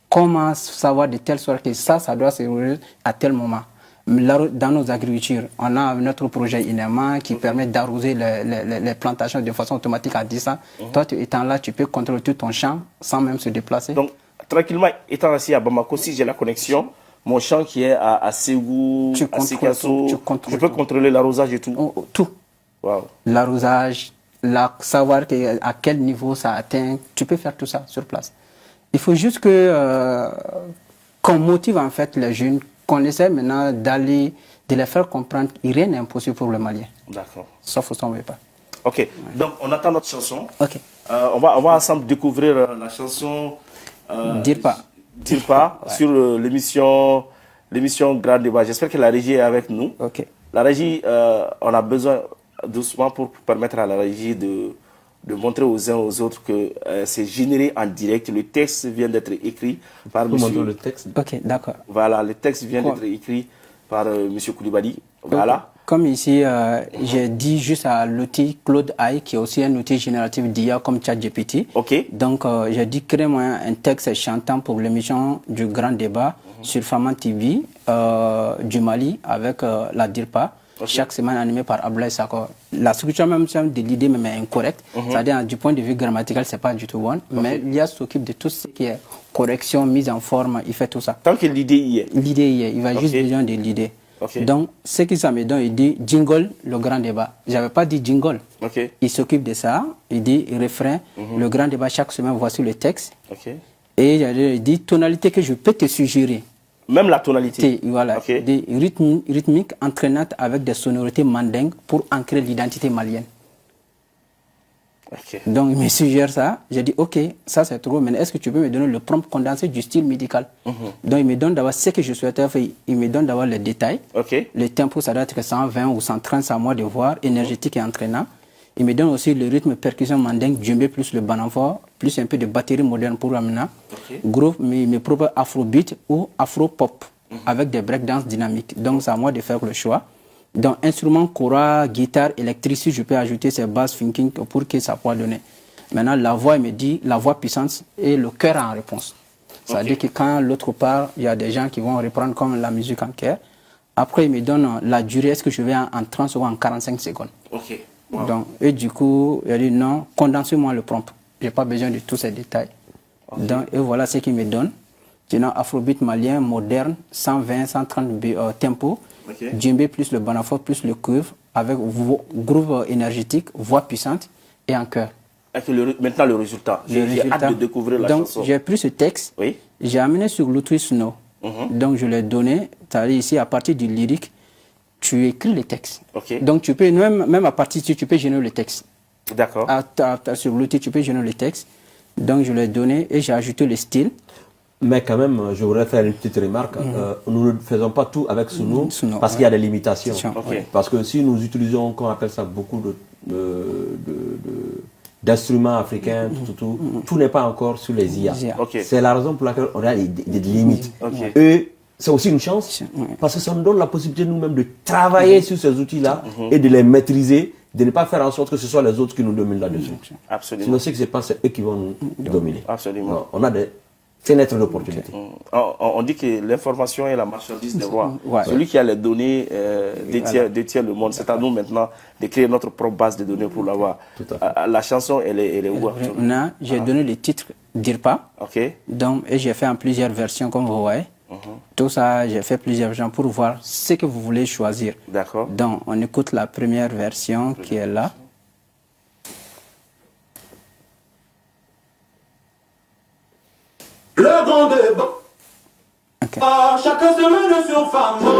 Comment savoir de telle sorte que ça doit se réaliser à tel moment. Dans nos agricultures, on a notre projet INEMA qui permet d'arroser les plantations de façon automatique à distance. Toi, étant là, tu peux contrôler tout ton champ sans même se déplacer. Donc, tranquillement, étant assis à Bamako, si j'ai la connexion, mon champ qui est à Ségou, à Sikasso, je peux contrôler l'arrosage et tout. Tout. Wow. L'arrosage, savoir à quel niveau ça atteint, tu peux faire tout ça sur place. Il faut juste qu'on motive en fait les jeunes, qu'on essaie maintenant de les faire comprendre que rien n'est impossible pour le Malien. D'accord. Sauf au son pas. Ok, donc on attend notre chanson. Ok. On va ensemble découvrir la chanson Dire pas sur l'émission Grand Débat. J'espère que la régie est avec nous. Ok. La régie, on a besoin doucement pour permettre à la régie de montrer aux uns aux autres que c'est généré en direct. Le texte vient d'être écrit par monsieur... le texte. Ok, d'accord. Voilà, le texte vient d'être écrit par monsieur Koulibaly. Voilà. Comme ici, j'ai dit juste à l'outil Claude AI, qui est aussi un outil génératif d'IA comme ChatGPT. Ok. Donc, j'ai dit créez-moi un texte chantant pour l'émission du Grand Débat sur Faman TV du Mali avec la DIRPA. Chaque semaine animée par Ablaï Sakor. La structure même de l'idée même est incorrecte. C'est-à-dire, du point de vue grammatical, c'est pas du tout bon. Mais l'IA s'occupe de tout ce qui est correction, mise en forme, il fait tout ça. Tant que l'idée y est. L'idée y est, il va juste besoin de l'idée. Donc, ce qui ça me donne, il dit jingle, le grand débat. J'avais pas dit jingle. Il s'occupe de ça. Il dit refrain, le grand débat chaque semaine, voici le texte. Et il dit tonalité que je peux te suggérer. Même la tonalité. Voilà. Des rythmiques entraînantes avec des sonorités mandingues pour ancrer l'identité malienne. Donc, il me suggère ça. J'ai dit, ok, ça c'est trop, mais est-ce que tu peux me donner le prompt condensé du style médical? Donc, il me donne d'avoir ce que je souhaitais faire. Il me donne d'avoir les détails. Le tempo, ça doit être 120 ou 130, c'est à moi de voir, énergétique et entraînant. Il me donne aussi le rythme percussion mandingue, djembé plus le bananfort, plus un peu de batterie moderne pour Amina. Groupe, mais il me propose afrobeat ou afro-pop avec des breakdance dynamiques. Donc c'est à moi de faire le choix. Dans instruments, kora, guitare, électrique, si je peux ajouter ces basses thinking pour que ça puisse donner. Maintenant, la voix, il me dit, la voix puissante et le cœur en réponse. C'est-à-dire que quand l'autre part, il y a des gens qui vont reprendre comme la musique en chœur. Après, il me donne la durée, est-ce que je vais en 30 secondes, en 45 secondes. Wow. Donc, et du coup, il a dit non, condensez-moi le prompt. Je n'ai pas besoin de tous ces détails. Donc, et voilà ce qu'il me donne. Sinon, afrobeat malien, moderne, 120, 130 tempo, djembé plus le banafo plus le cuivre, avec groove énergétique, voix puissante et en chœur. Maintenant, le résultat. J'ai hâte de découvrir la chanson. Donc, j'ai pris ce texte, j'ai amené sur Bluetooth Snow. Donc, je l'ai donné, c'est-à-dire ici, à partir du lyrique, tu écris les textes. Donc, tu peux, même à partir de tu peux générer le texte. D'accord. Sur Bluetooth, tu peux générer le texte. Donc, je l'ai donné et j'ai ajouté le style. Mais quand même, je voudrais faire une petite remarque. Nous ne faisons pas tout avec Suno parce qu'il y a des limitations. Parce que si nous utilisons, qu'on appelle ça, beaucoup d'instruments africains, tout n'est pas encore sur les IA. C'est la raison pour laquelle on a des limites. Et c'est aussi une chance parce que ça nous donne la possibilité nous-mêmes de travailler sur ces outils-là et de les maîtriser, de ne pas faire en sorte que ce soit les autres qui nous dominent là-dessus. Absolument. Sinon, ce qui se passe, c'est eux qui vont nous dominer. Absolument. Non, on a des fenêtres d'opportunité. On dit que l'information est la marchandise des rois. Celui qui a les données détient le monde. C'est à nous maintenant de créer notre propre base de données pour l'avoir. La chanson, elle est où actuellement? J'ai donné le titre Dirpa. Donc, et j'ai fait en plusieurs versions, comme vous voyez. Tout ça, j'ai fait plusieurs versions pour voir ce que vous voulez choisir. D'accord. Donc, on écoute la première version qui est là. Le grand débat. Chacun se mène sur Fama.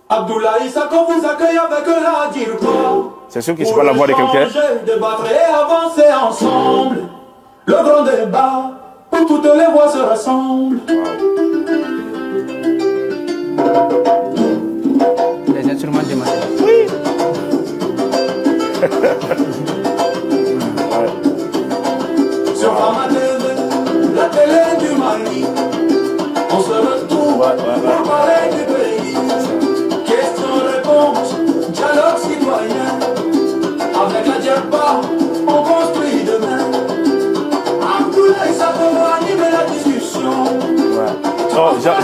Abdoulaye Sakho vous accueille avec la Dirpa. C'est sûr que c'est pas la voix de quelqu'un. Débattre et avancer ensemble. Le grand débat où toutes les voix se rassemblent. Les instruments de matériel. Oui. Sur Fama TV, la télé du Mali, on se retrouve pour parler du pays. Questions-réponses, dialogue citoyen. Avec la Dirpa, on construit demain. Abdoulaye Sakho va animer la discussion.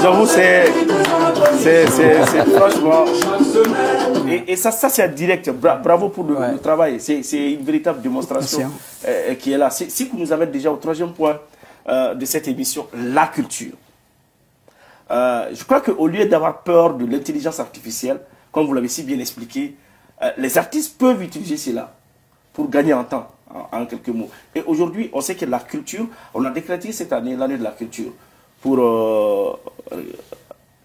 J'avoue, c'est franchement. Et ça c'est direct. Bravo pour le travail. C'est une véritable démonstration qui est là. Si vous nous avez déjà au troisième point de cette émission, la culture. Je crois qu'au lieu d'avoir peur de l'intelligence artificielle, comme vous l'avez si bien expliqué, les artistes peuvent utiliser cela pour gagner en temps, en quelques mots. Et aujourd'hui, on sait que la culture, on a décrété cette année l'année de la culture pour,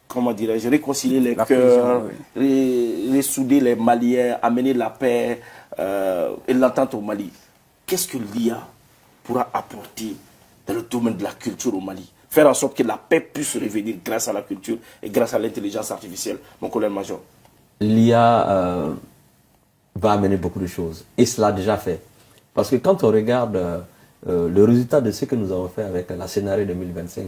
comment dirais-je, réconcilier les cœurs, ressouder les Maliens, amener la paix et l'entente au Mali. Qu'est-ce que l'IA pourra apporter dans le domaine de la culture au Mali? Faire en sorte que la paix puisse revenir grâce à la culture et grâce à l'intelligence artificielle, mon colonel-major. L'IA va amener beaucoup de choses. Et cela a déjà fait. Parce que quand on regarde le résultat de ce que nous avons fait avec la scénario 2025,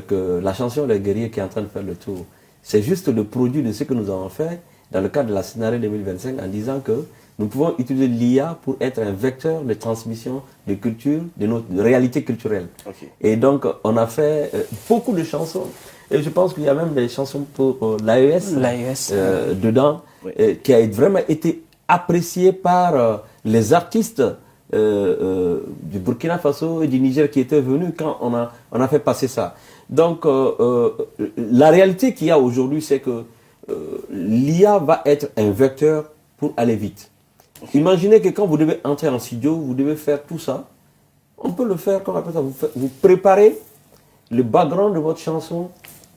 que la chanson Les Guerriers qui est en train de faire le tour, c'est juste le produit de ce que nous avons fait dans le cadre de la scénario 2025 en disant que nous pouvons utiliser l'IA pour être un vecteur de transmission de culture, de notre réalité culturelle. Et donc, on a fait beaucoup de chansons. Et je pense qu'il y a même des chansons pour l'AES dedans, qui a vraiment été appréciée par les artistes du Burkina Faso et du Niger qui étaient venus quand on a fait passer ça. Donc, la réalité qu'il y a aujourd'hui, c'est que l'IA va être un vecteur pour aller vite. Imaginez que quand vous devez entrer en studio, vous devez faire tout ça. On peut le faire comme après ça. Vous préparez le background de votre chanson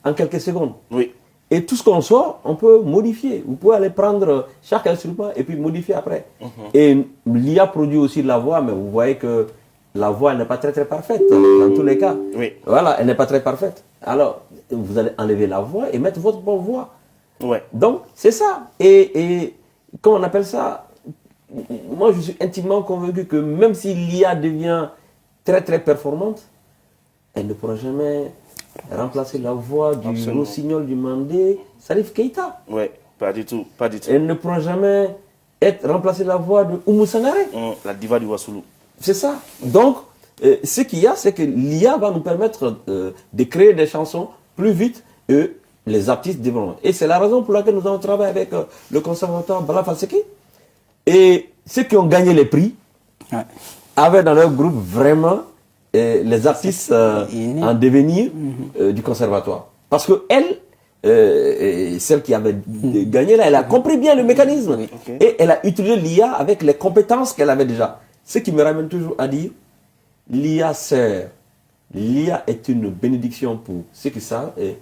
en quelques secondes. Et tout ce qu'on sort, on peut modifier. Vous pouvez aller prendre chaque instrument et puis modifier après. Et l'IA produit aussi de la voix, mais vous voyez que la voix n'est pas très très parfaite dans tous les cas. Voilà, elle n'est pas très parfaite. Alors, vous allez enlever la voix et mettre votre bonne voix. Donc, c'est ça. Et comment on appelle ça? moi je suis intimement convaincu que même si l'IA devient très très performante, elle ne pourra jamais remplacer la voix du Absolument. rossignol du Mandé, Salif Keïta. Oui, pas du tout, pas du tout. Elle ne pourra jamais remplacer la voix de Oumou Sangaré. La diva du Wassoulou. C'est ça. Donc, ce qu'il y a, c'est que l'IA va nous permettre de créer des chansons plus vite et les artistes devront. Et c'est la raison pour laquelle nous avons travaillé avec le conservatoire Bala Faseki. Et ceux qui ont gagné les prix avaient dans leur groupe vraiment les artistes en devenir du conservatoire. Parce que elle, celle qui avait gagné là, elle a compris bien le mécanisme. Okay. Et elle a utilisé l'IA avec les compétences qu'elle avait déjà. Ce qui me ramène toujours à dire, l'IA sert. L'IA est une bénédiction pour ceux qui savent et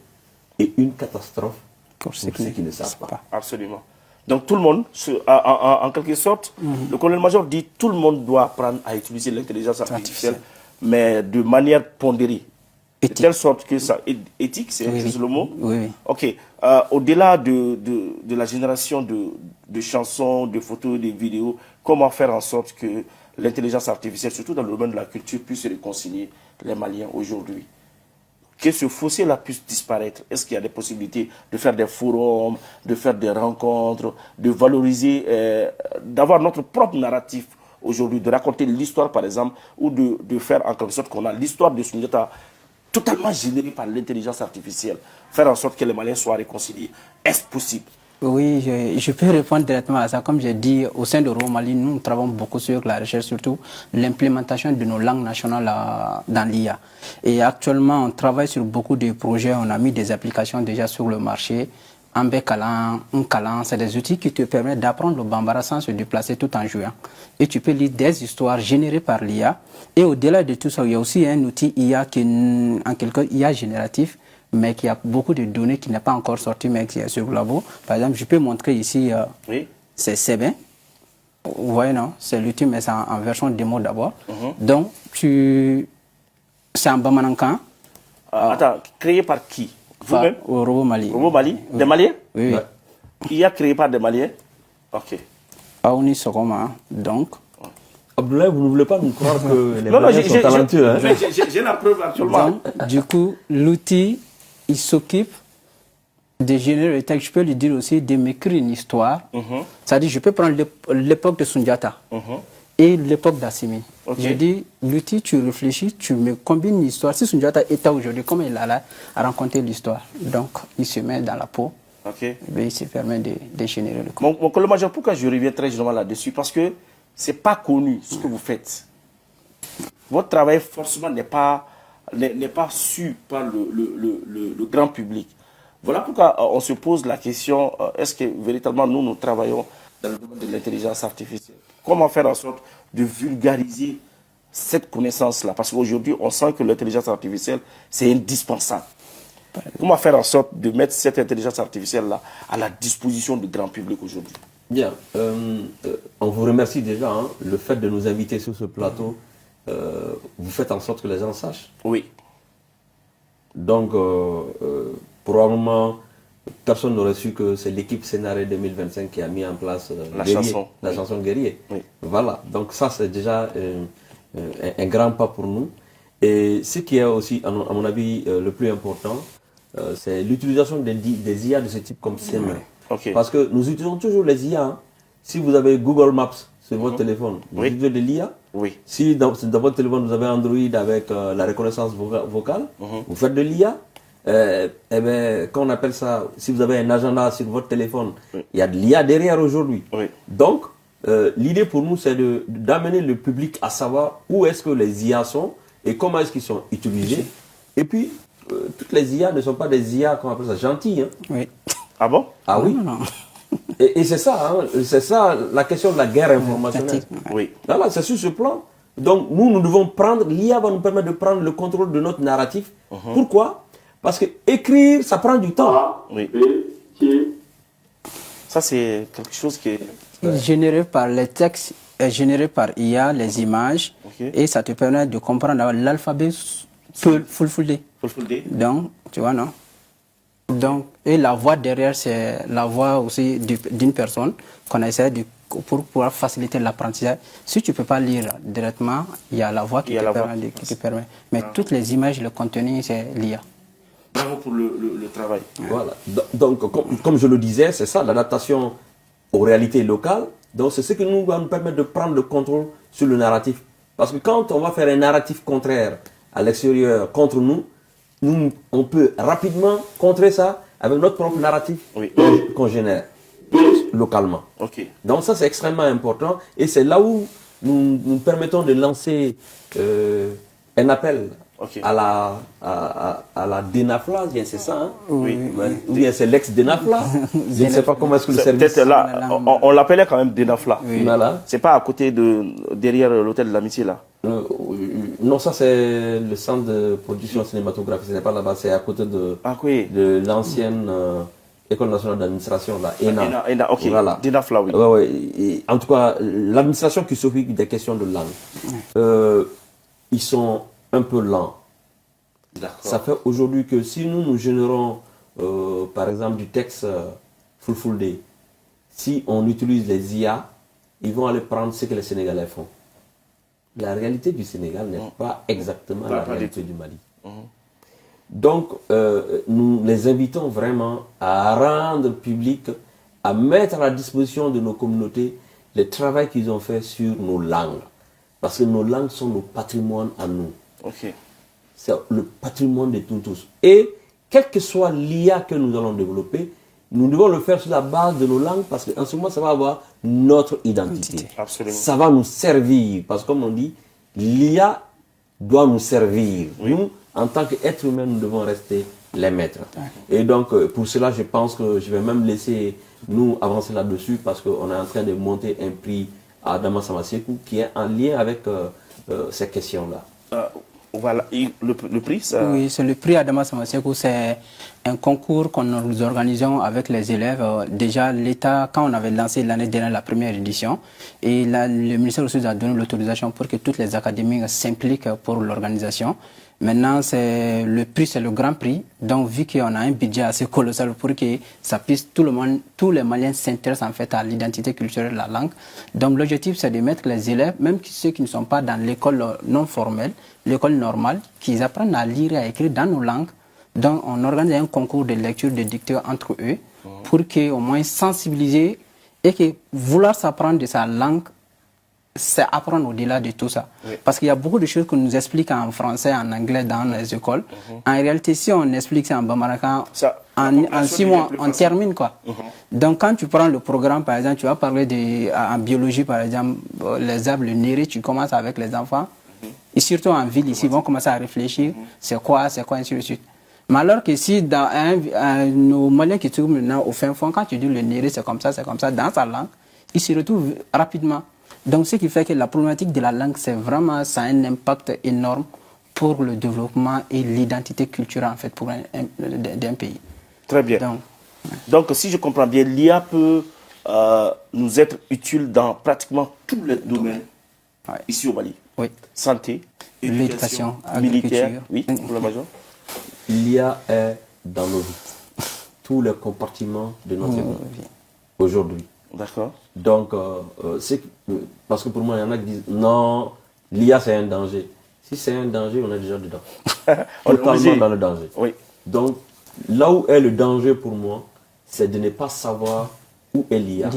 une catastrophe pour ceux qui ne savent pas. Absolument. Donc tout le monde, en quelque sorte, le colonel-major dit tout le monde doit apprendre à utiliser l'intelligence artificielle, mais de manière pondérée. De telle sorte que ça... Éthique, c'est le mot? Oui. Ok. Au-delà de la génération de chansons, de photos, de vidéos, comment faire en sorte que l'intelligence artificielle, surtout dans le domaine de la culture, puisse réconcilier les Maliens aujourd'hui? Que ce fossé-là puisse disparaître. Est-ce qu'il y a des possibilités de faire des forums, de faire des rencontres, de valoriser, d'avoir notre propre narratif aujourd'hui, de raconter l'histoire par exemple, ou de faire en quelque sorte qu'on a l'histoire de Soundiata totalement générée par l'intelligence artificielle, faire en sorte que les Maliens soient réconciliés. Est-ce possible? Oui, je peux répondre directement à ça. Comme j'ai dit, au sein de Robo Mali, nous travaillons beaucoup sur la recherche, surtout l'implémentation de nos langues nationales dans l'IA. Et actuellement, on travaille sur beaucoup de projets. On a mis des applications déjà sur le marché. Ambé Kalan, Unkalan, c'est des outils qui te permettent d'apprendre le Bambara sans se déplacer tout en jouant. Et tu peux lire des histoires générées par l'IA. Et au-delà de tout ça, il y a aussi un outil IA qui est en quelque sorte IA génératif, mais qui a beaucoup de données qui n'est pas encore sorti, mais qui est sur le labo. Par exemple, je peux montrer ici, c'est Sebin. Vous voyez, non? C'est l'outil, mais c'est en version démo d'abord. Donc, c'est en Bamanankan. Attends, créé par qui? Vous-même? Au Robo Mali. Robo Mali? Des Maliens? Oui. Il a créé par des Maliens? Ok. Aouni Sogoma, donc. Abdoulaye, vous ne voulez pas nous croire que les Non, Maliens sont talentueux, hein? J'ai la preuve actuellement. Donc, du coup, l'outil, il s'occupe de générer le texte. Je peux lui dire aussi de m'écrire une histoire. C'est-à-dire, je peux prendre l'époque de Soundiata et l'époque d'Assimi. Je dis, l'outil, tu réfléchis, tu me combines une histoire. Si Soundiata est aujourd'hui, comment il a là à raconter l'histoire? Donc, il se met dans la peau. Et il se permet de générer le coup. Mon colonel-major, pourquoi je reviens très généralement là-dessus? Parce que ce n'est pas connu ce que vous faites. Votre travail, forcément, n'est pas su par le grand public. Voilà pourquoi on se pose la question, est-ce que véritablement nous travaillons dans le domaine de l'intelligence artificielle? Comment faire en sorte de vulgariser cette connaissance-là? Parce qu'aujourd'hui, on sent que l'intelligence artificielle, c'est indispensable. Comment faire en sorte de mettre cette intelligence artificielle-là à la disposition du grand public aujourd'hui? Bien. On vous remercie déjà. Le fait de nous inviter sur ce plateau, vous faites en sorte que les gens sachent. Oui. Donc, probablement, personne n'aurait su que c'est l'équipe Scénario 2025 qui a mis en place la chanson Guerrier. Oui. Voilà. Donc ça, c'est déjà un grand pas pour nous. Et ce qui est aussi, à mon avis, le plus important, c'est l'utilisation des IA de ce type comme CM1. Parce que nous utilisons toujours les IA. Si vous avez Google Maps sur votre téléphone, vous utilisez de l'IA. Si dans votre téléphone, vous avez Android avec la reconnaissance vocale, vous faites de l'IA. Eh bien, quand on appelle ça, si vous avez un agenda sur votre téléphone, il y a de l'IA derrière aujourd'hui. Donc, l'idée pour nous, c'est d'amener le public à savoir où est-ce que les IA sont et comment est-ce qu'ils sont utilisés. Et puis, toutes les IA ne sont pas des IA, comment on appelle ça, gentilles. Oui. Ah bon? Ah oui. Non. Et c'est ça la question de la guerre informationnelle. Oui. Voilà, c'est sur ce plan. Donc, nous devons prendre, l'IA va nous permettre de prendre le contrôle de notre narratif. Pourquoi? Parce que écrire, ça prend du temps. Oui. Ça, c'est quelque chose qui est... Généré par les textes, généré par IA, les images, et ça te permet de comprendre l'alphabet Fulfulde. Fulfulde. Donc, tu vois, non? Donc, et la voix derrière, c'est la voix aussi d'une personne qu'on essaie pour pouvoir faciliter l'apprentissage. Si tu ne peux pas lire directement, il y a la voix qui te permet. Mais toutes les images, le contenu, c'est l'IA. Bravo pour le travail. Voilà. Donc, comme je le disais, c'est ça, l'adaptation aux réalités locales. Donc, c'est ce qui va nous permettre de prendre le contrôle sur le narratif. Parce que quand on va faire un narratif contraire à l'extérieur contre nous, on peut rapidement contrer ça avec notre propre narratif qu'on génère localement. Okay. Donc ça, c'est extrêmement important. Et c'est là où nous permettons de lancer un appel à la DENAFLA, c'est ça, hein? Oui. Ou bien c'est l'ex-DENAFLA. Je ne sais pas comment est-ce que le service... Peut-être là, on l'appelait quand même DENAFLA. Oui. Voilà. C'est pas à côté derrière l'hôtel de l'Amitié, là. Non, ça c'est le centre de production cinématographique. Ce n'est pas là-bas, c'est à côté de l'ancienne École nationale d'administration, là, ENA, ok. Voilà. DENAFLA, oui. Et en tout cas, l'administration qui s'occupe des questions de langue, ils sont un peu lents. Ça fait aujourd'hui que si nous générons, par exemple, du texte Fulfulde, si on utilise les IA, ils vont aller prendre ce que les Sénégalais font. La réalité du Sénégal n'est pas exactement la réalité du Mali. Donc, nous les invitons vraiment à rendre public, à mettre à la disposition de nos communautés le travail qu'ils ont fait sur nos langues. Parce que nos langues sont nos patrimoines à nous. C'est le patrimoine de nous tous. Et quelle que soit l'IA que nous allons développer, nous devons le faire sur la base de nos langues parce qu'en ce moment, ça va avoir notre identité. Absolument. Ça va nous servir. Parce que comme on dit, l'IA doit nous servir. Nous, en tant qu'être humain, nous devons rester les maîtres. Et donc, pour cela, je pense que je vais même laisser nous avancer là-dessus parce qu'on est en train de monter un prix à Adama Samasekou qui est en lien avec ces questions-là. Voilà, et le prix, ça... Oui, c'est le prix Adama Samasekou, c'est un concours que nous organisons avec les élèves. Déjà, l'État, quand on avait lancé l'année dernière la première édition, et là, le ministère aussi a donné l'autorisation pour que toutes les académies s'impliquent pour l'organisation. Maintenant, le prix, c'est le grand prix. Donc, vu qu'on a un budget assez colossal pour que ça puisse tous les Maliens s'intéressent en fait à l'identité culturelle de la langue. Donc, l'objectif, c'est de mettre les élèves, même ceux qui ne sont pas dans l'école non formelle, l'école normale, qu'ils apprennent à lire et à écrire dans nos langues. Donc, on organise un concours de lecture, de dictée entre eux, pour qu'au moins sensibiliser et que vouloir s'apprendre de sa langue, c'est apprendre au-delà de tout ça. Parce qu'il y a beaucoup de choses qu'on nous explique en français, en anglais, dans les écoles. En réalité, si on explique ça en bamarakan, en 6 mois, on termine quoi. Donc, quand tu prends le programme, par exemple, tu vas parler en biologie, par exemple, les arbres, le néré, tu commences avec les enfants. Et surtout en ville, ici, ils vont commencer à réfléchir, c'est quoi, ainsi de suite. Mais alors que si dans nos Maliens qui se trouvent maintenant au fin fond, quand tu dis le néré, c'est comme ça, dans sa langue, ils se retrouvent rapidement. Donc, ce qui fait que la problématique de la langue, c'est vraiment, ça a un impact énorme pour le développement et l'identité culturelle, en fait, pour d'un pays. Très bien. Donc, si je comprends bien, l'IA peut nous être utile dans pratiquement tous les domaines ici au Mali. Oui. Santé, éducation, militaire. Oui, pour la major. L'IA est dans nos vies. Tous les compartiments de notre vie. Aujourd'hui. D'accord. Donc, parce que pour moi, il y en a qui disent non, l'IA c'est un danger. Si c'est un danger, on est déjà dedans. Totalement dans le danger. Oui. Donc, là où est le danger pour moi, c'est de ne pas savoir où est l'IA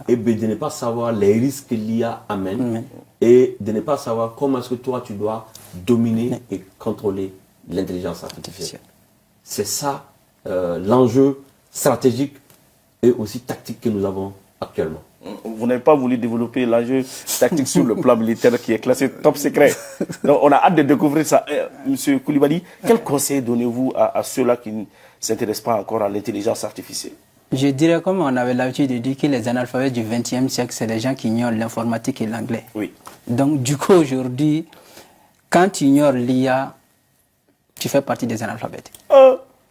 et de ne pas savoir les risques que l'IA amène et de ne pas savoir comment est-ce que toi tu dois dominer et contrôler l'intelligence artificielle. C'est ça l'enjeu stratégique et aussi tactique que nous avons actuellement. Vous n'avez pas voulu développer l'enjeu tactique sur le plan militaire qui est classé top secret. Donc on a hâte de découvrir ça. Monsieur Koulibaly, quel conseil donnez-vous à ceux-là qui ne s'intéressent pas encore à l'intelligence artificielle? Je dirais, comme on avait l'habitude de dire, que les analphabètes du XXe siècle, c'est des gens qui ignorent l'informatique et l'anglais. Oui. Donc du coup aujourd'hui, quand tu ignores l'IA, tu fais partie des analphabètes.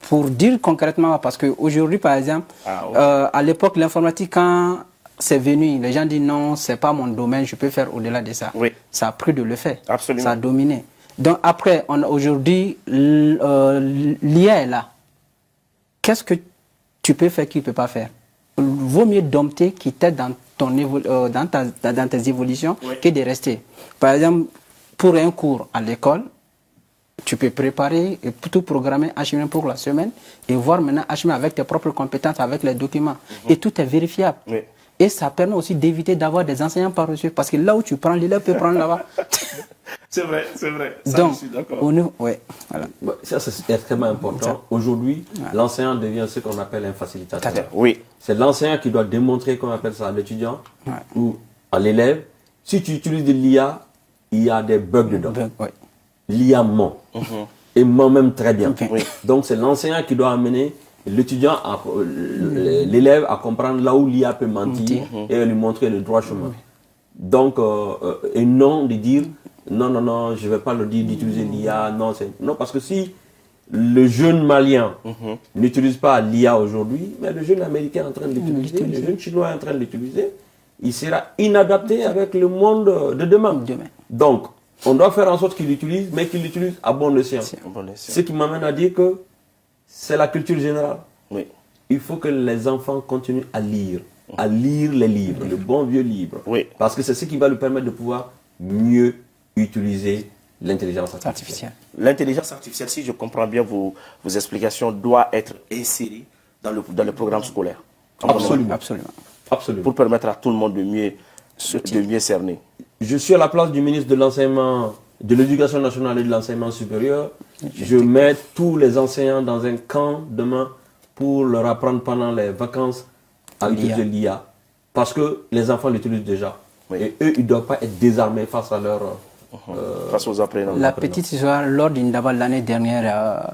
Pour dire concrètement, parce qu'aujourd'hui, par exemple, à l'époque, l'informatique, quand c'est venu, les gens disent non, c'est pas mon domaine, je peux faire au-delà de ça. Oui. Ça a pris de le faire. Absolument. Ça a dominé. Donc après, aujourd'hui, l'IA est là. qu'est-ce que tu peux faire qu'il ne peut pas faire? Vaut mieux dompter qui t'aide dans tes évolutions que de rester. Par exemple, pour un cours à l'école, tu peux préparer et tout programmer HM pour la semaine et voir maintenant HM avec tes propres compétences, avec les documents. Et tout est vérifiable. Oui. Et ça permet aussi d'éviter d'avoir des enseignants par-dessus. Parce que là où tu prends, l'élève peut prendre là-bas. C'est vrai, c'est vrai. Ça, donc, je suis d'accord. Voilà. Ça, c'est extrêmement important. Aujourd'hui, l'enseignant devient ce qu'on appelle un facilitateur. Oui. C'est l'enseignant qui doit démontrer, qu'on appelle ça, à l'étudiant ou à l'élève. Si tu utilises de l'IA, il y a des bugs dedans. L'IA ment. Et ment même très bien. Oui. Donc, c'est l'enseignant qui doit amener l'étudiant, l'élève à comprendre là où l'IA peut mentir et lui montrer le droit chemin. Donc, et non de dire non, je ne vais pas le dire d'utiliser l'IA. Non, parce que si le jeune malien n'utilise pas l'IA aujourd'hui, mais le jeune américain est en train de l'utiliser, le jeune chinois est en train de l'utiliser, il sera inadapté avec le monde de demain. Donc, on doit faire en sorte qu'il l'utilise, mais qu'il l'utilise à bon escient. Ce qui m'amène à dire que c'est la culture générale. Oui. Il faut que les enfants continuent à lire les livres, le bon vieux livre. Oui. Parce que c'est ce qui va lui permettre de pouvoir mieux utiliser l'intelligence artificielle. L'intelligence artificielle, si je comprends bien vos explications, doit être insérée dans le programme scolaire. Absolument. Pour permettre à tout le monde de mieux cerner. Je suis à la place du ministre de l'Enseignement, de l'Éducation nationale et de l'Enseignement supérieur. Je mets tous les enseignants dans un camp demain pour leur apprendre pendant les vacances à utiliser l'IA. Parce que les enfants l'utilisent déjà. Oui. Et eux, ils ne doivent pas être désarmés face à leur... face aux apprenants. La petite histoire, lors d'Indaba l'année dernière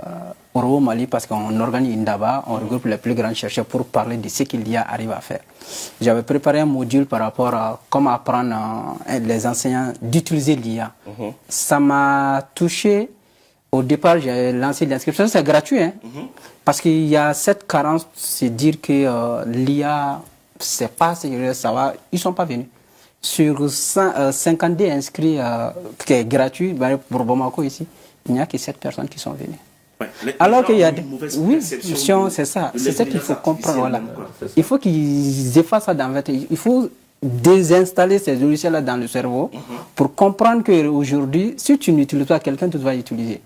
au Mali, parce qu'on organise Indaba, on regroupe les plus grands chercheurs pour parler de ce que l'IA arrive à faire. J'avais préparé un module par rapport à comment apprendre les enseignants d'utiliser l'IA. Ça m'a touché. Au départ, j'ai lancé l'inscription, c'est gratuit, parce qu'il y a cette carence, c'est dire que l'IA, c'est pas sérieux, ça va, ils ne sont pas venus. Sur 52 inscrits, qui est gratuit, pour Bamako ici, il n'y a que 7 personnes qui sont venues. Ouais, alors qu'il y a c'est ça, c'est ça qu'il faut comprendre. Voilà. Il faut qu'ils effacent ça dans votre... Il faut désinstaller ces logiciels-là dans le cerveau pour comprendre qu'aujourd'hui, si tu n'utilises pas, quelqu'un te doit utiliser.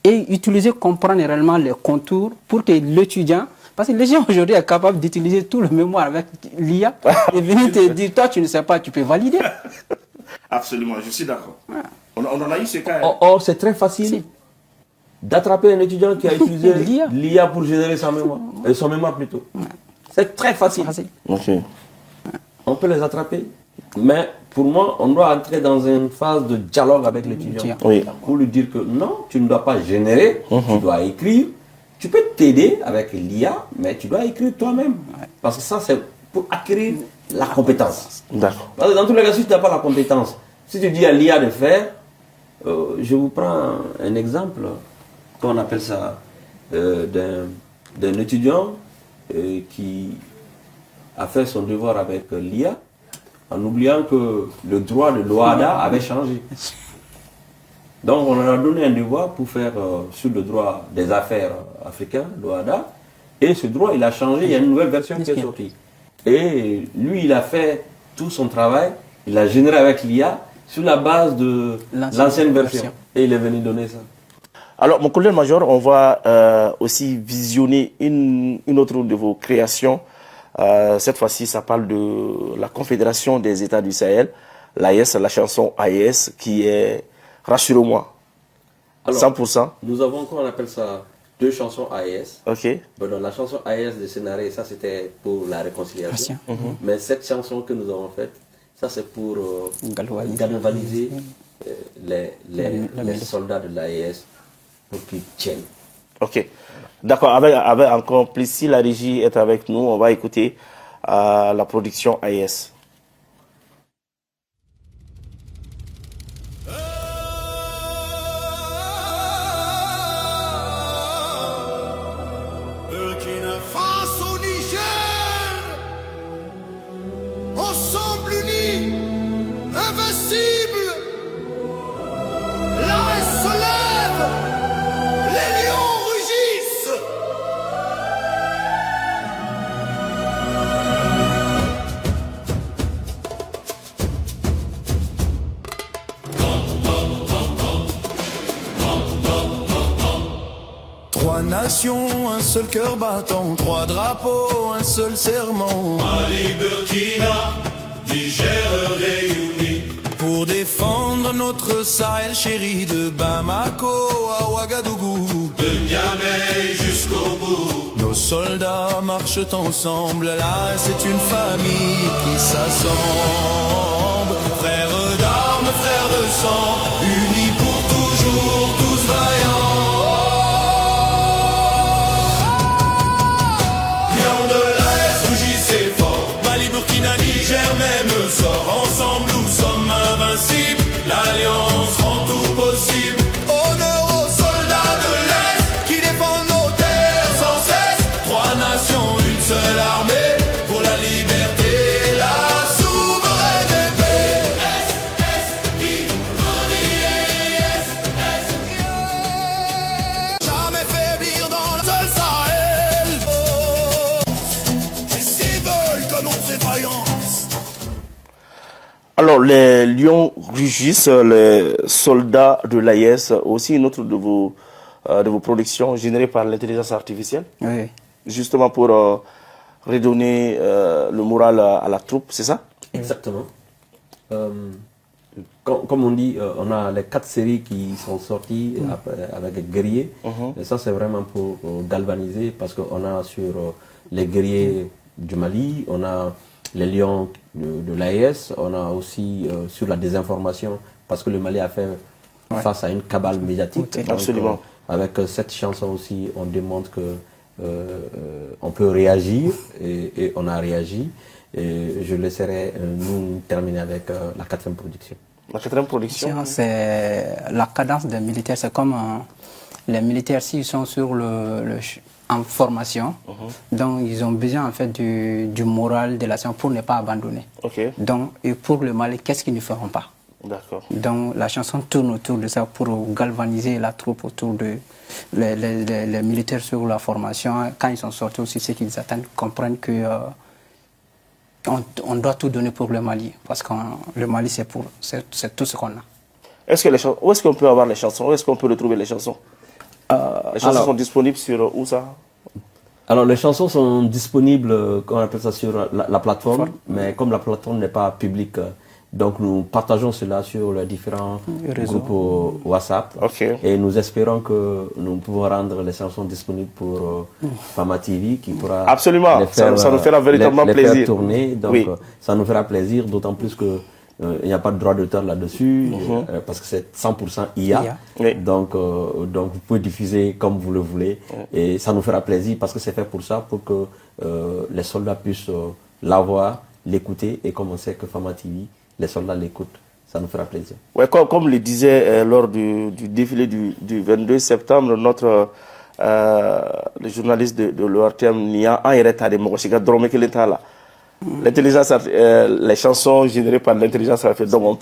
Et utiliser, comprendre réellement les contours pour que l'étudiant... Parce que les gens aujourd'hui sont capables d'utiliser tout le mémoire avec l'IA et venir te dire, toi tu ne sais pas, tu peux valider. Absolument, je suis d'accord. On en a eu ce cas. Or, c'est très facile d'attraper un étudiant qui a utilisé l'IA pour générer sa mémoire. Son mémoire plutôt. C'est très facile. Okay. On peut les attraper. Mais pour moi, on doit entrer dans une phase de dialogue avec l'étudiant. Pour lui dire que non, tu ne dois pas générer, tu dois écrire. Tu peux t'aider avec l'IA, mais tu dois écrire toi-même. Parce que ça, c'est pour acquérir la compétence. D'accord. Parce que dans tous les cas, si tu n'as pas la compétence, si tu dis à l'IA de faire, je vous prends un exemple, qu'on appelle ça, d'un étudiant qui a fait son devoir avec l'IA, en oubliant que le droit de l'OADA avait changé. Donc, on leur a donné un devoir pour faire sur le droit des affaires africains, l'OADA. Et ce droit, il a changé, il y a une nouvelle version qui est sortie. Et lui, il a fait tout son travail, il a généré avec l'IA sur la base de l'ancienne version. Et il est venu donner ça. Alors, mon colonel-major, on va aussi visionner une autre de vos créations. Cette fois-ci, ça parle de la Confédération des États du Sahel, l'AES, la chanson AES, qui est... Rassure-moi, 100%. Nous avons, comment on appelle ça, 2 chansons AES. Ok. Bon, dans la chanson AES de Sénaré, ça c'était pour la réconciliation. Mais cette chanson que nous avons faite, ça c'est pour galvaniser les soldats de l'AES pour qu'ils tiennent. Ok. D'accord, avec encore plus, si la régie est avec nous, on va écouter la production AES. nation, un seul cœur battant, 3 drapeaux, un seul serment. Mali, Burkina, Niger réunis. Pour défendre notre Sahel chéri, de Bamako à Ouagadougou, De Niamey jusqu'au bout. nos soldats marchent ensemble, là c'est une famille qui s'assemble. Frères d'armes, frères de sang, unis pour toujours, tous vaillants. Lion de l'Est, rougissez fort. Mali, Burkina, Niger, même sort. Ensemble nous sommes invincibles, l'alliance rend tout possible. Honneur aux soldats de l'Est qui défendent nos terres sans cesse. 3 nations, une seule armée, pour la liberté et la souveraineté. Jamais faiblir dans le seul Sahel. Et s'ils veulent que l'on défaillance. Alors, les lions rugissent, les soldats de l'AES, aussi une autre de vos productions générées par l'intelligence artificielle, Oui. justement pour redonner le moral à la troupe, c'est ça? Exactement. Comme on dit, on a les 4 séries qui sont sorties avec Guerriers. Et ça, c'est vraiment pour galvaniser, parce qu'on a sur les guerriers du Mali, on a les lions de l'AES, on a aussi sur la désinformation, parce que le Mali a fait face à une cabale médiatique. Ok. Donc, Absolument. avec cette chanson aussi, on démontre que on peut réagir, et on a réagi. Et je laisserai nous terminer avec la 4e production. La 4e production. C'est la cadence des militaires. C'est comme les militaires, s'ils sont sur en formation, donc ils ont besoin en fait du moral de la nation pour ne pas abandonner. Ok, Donc, et pour le Mali, qu'est-ce qu'ils ne feront pas? d'accord. Donc la chanson tourne autour de ça pour galvaniser la troupe autour de les militaires sur la formation. Quand ils sont sortis aussi, ce qu'ils attendent, comprennent que on doit tout donner pour le Mali, parce que le Mali c'est tout ce qu'on a. Est-ce que où est-ce qu'on peut avoir les chansons? Où est-ce qu'on peut retrouver les chansons? Les chansons sont disponibles sur où ça? Alors, les chansons sont disponibles, on appelle ça sur la plateforme, mais comme la plateforme n'est pas publique, donc nous partageons cela sur les différents groupes WhatsApp. Ok. Et nous espérons que nous pouvons rendre les chansons disponibles pour Fama TV, qui pourra Absolument, les faire, ça nous fera véritablement les plaisir. faire tourner. Donc, Oui. ça nous fera plaisir, d'autant plus que il n'y a pas de droit d'auteur là-dessus, parce que c'est 100% IA. Oui. Donc vous pouvez diffuser comme vous le voulez. Et ça nous fera plaisir, parce que c'est fait pour ça, pour que les soldats puissent l'avoir, l'écouter. Et comme on sait que Fama TV, les soldats l'écoutent, ça nous fera plaisir. Ouais, comme le disait lors du défilé du 22 septembre, notre le journaliste de l'ORTM, Nia Ayereta de Mogoshiga Dromekelentala. L'intelligence, les chansons générées par l'intelligence artificielle, donc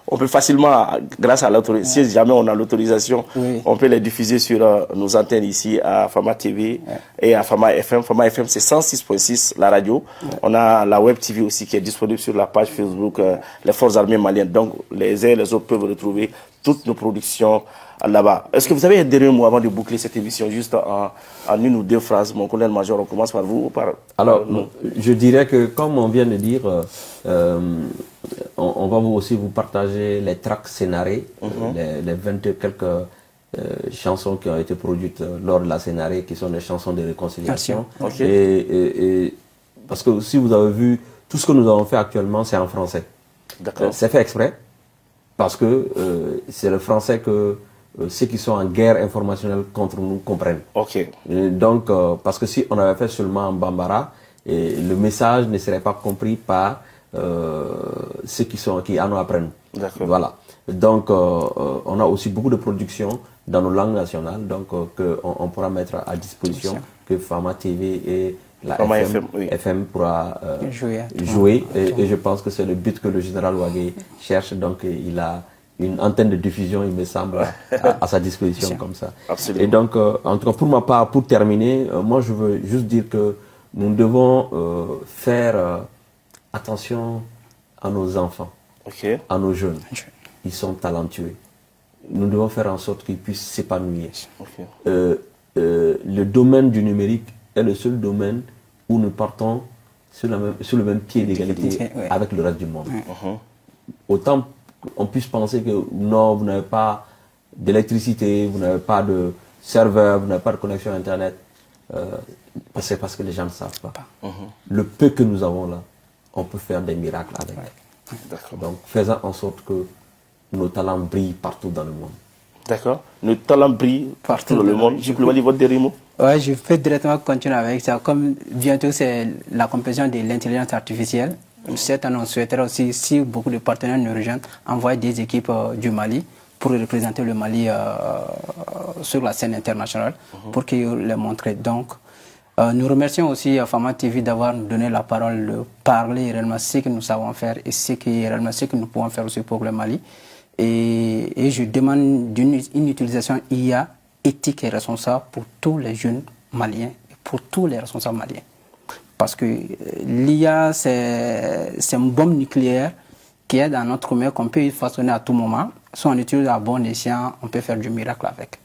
on peut facilement, grâce à l'autorisation, si jamais on a l'autorisation, on peut les diffuser sur nos antennes ici à Fama TV et à Fama FM. Fama FM, c'est 106.6 la radio. On a la web TV aussi qui est disponible sur la page Facebook les Forces armées maliennes. Donc les uns et les autres peuvent retrouver toutes nos productions là-bas. Est-ce que vous avez un dernier mot avant de boucler cette émission, juste en une ou deux phrases, mon colonel-major? On commence par vous ou par... Alors, je dirais que, comme on vient de dire, on va aussi vous partager les tracks scénarés, les 20 et quelques chansons qui ont été produites lors de la scénarée, qui sont des chansons de réconciliation. Okay. Et parce que si vous avez vu, tout ce que nous avons fait actuellement, c'est en français. D'accord. C'est fait exprès, parce que c'est le français que ceux qui sont en guerre informationnelle contre nous comprennent. Ok. Donc, parce que si on avait fait seulement en Bambara, le message ne serait pas compris par ceux qui en apprennent. D'accord. Voilà. Donc, on a aussi beaucoup de productions dans nos langues nationales, donc qu'on pourra mettre à disposition, que Fama TV et la Fama FM pourra jouer. Et je pense que c'est le but que le général Ouagé cherche. Donc, il a une antenne de diffusion, il me semble, à sa disposition comme ça. Absolument. Et donc, en tout cas, pour ma part, pour terminer, moi, je veux juste dire que nous devons faire attention à nos enfants, à nos jeunes. Ils sont talentueux. Nous devons faire en sorte qu'ils puissent s'épanouir. le domaine du numérique est le seul domaine où nous partons sur le même pied d'égalité avec le reste du monde. Autant on puisse penser que non, vous n'avez pas d'électricité, vous n'avez pas de serveur, vous n'avez pas de connexion Internet, c'est parce que les gens ne savent pas. Le peu que nous avons là, on peut faire des miracles avec. Donc faisons en sorte que nos talents brillent partout dans le monde. D'accord. Nos talents brillent partout dans le monde. Je peux dire votre dernier mot. Ouais, je peux directement continuer avec ça. Comme bientôt c'est la compétition de l'intelligence artificielle, cette année on souhaiterait aussi, si beaucoup de partenaires nous rejoignent, envoyer des équipes du Mali pour représenter le Mali sur la scène internationale, pour qu'ils les montrent. Donc, nous remercions aussi Fama TV d'avoir nous donné la parole de parler réellement ce que nous savons faire et ce que nous pouvons faire aussi pour le Mali. Et je demande une utilisation IA éthique et responsable pour tous les jeunes maliens et pour tous les responsables maliens. Parce que l'IA, c'est une bombe nucléaire qui est dans notre main, qu'on peut façonner à tout moment. Si on utilise à bon escient, on peut faire du miracle avec.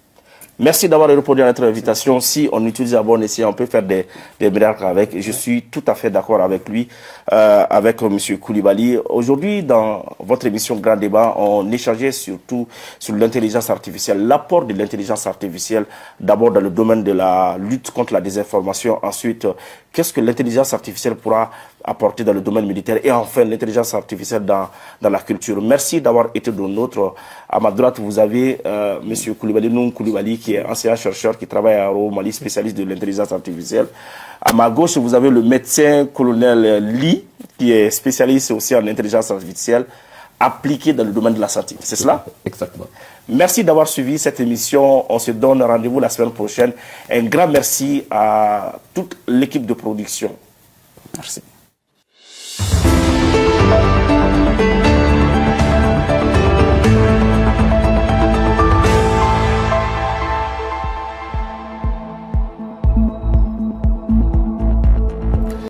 Merci d'avoir répondu à notre invitation. Si on utilise à bon escient, on peut faire des miracles avec. Je suis tout à fait d'accord avec lui, avec M. Coulibaly. Aujourd'hui, dans votre émission Grand Débat, on échangeait surtout sur l'intelligence artificielle, l'apport de l'intelligence artificielle, d'abord dans le domaine de la lutte contre la désinformation, ensuite, qu'est-ce que l'intelligence artificielle pourra apporter dans le domaine militaire et enfin l'intelligence artificielle dans la culture. Merci d'avoir été de nôtre. À ma droite, vous avez M. Coulibaly, qui est ancien chercheur qui travaille à Aro Mali, spécialiste de l'intelligence artificielle. À ma gauche, vous avez le médecin colonel Lee, qui est spécialiste aussi en intelligence artificielle appliquée dans le domaine de la santé. C'est cela? Exactement. Merci d'avoir suivi cette émission. On se donne rendez-vous la semaine prochaine. Un grand merci à toute l'équipe de production. Merci.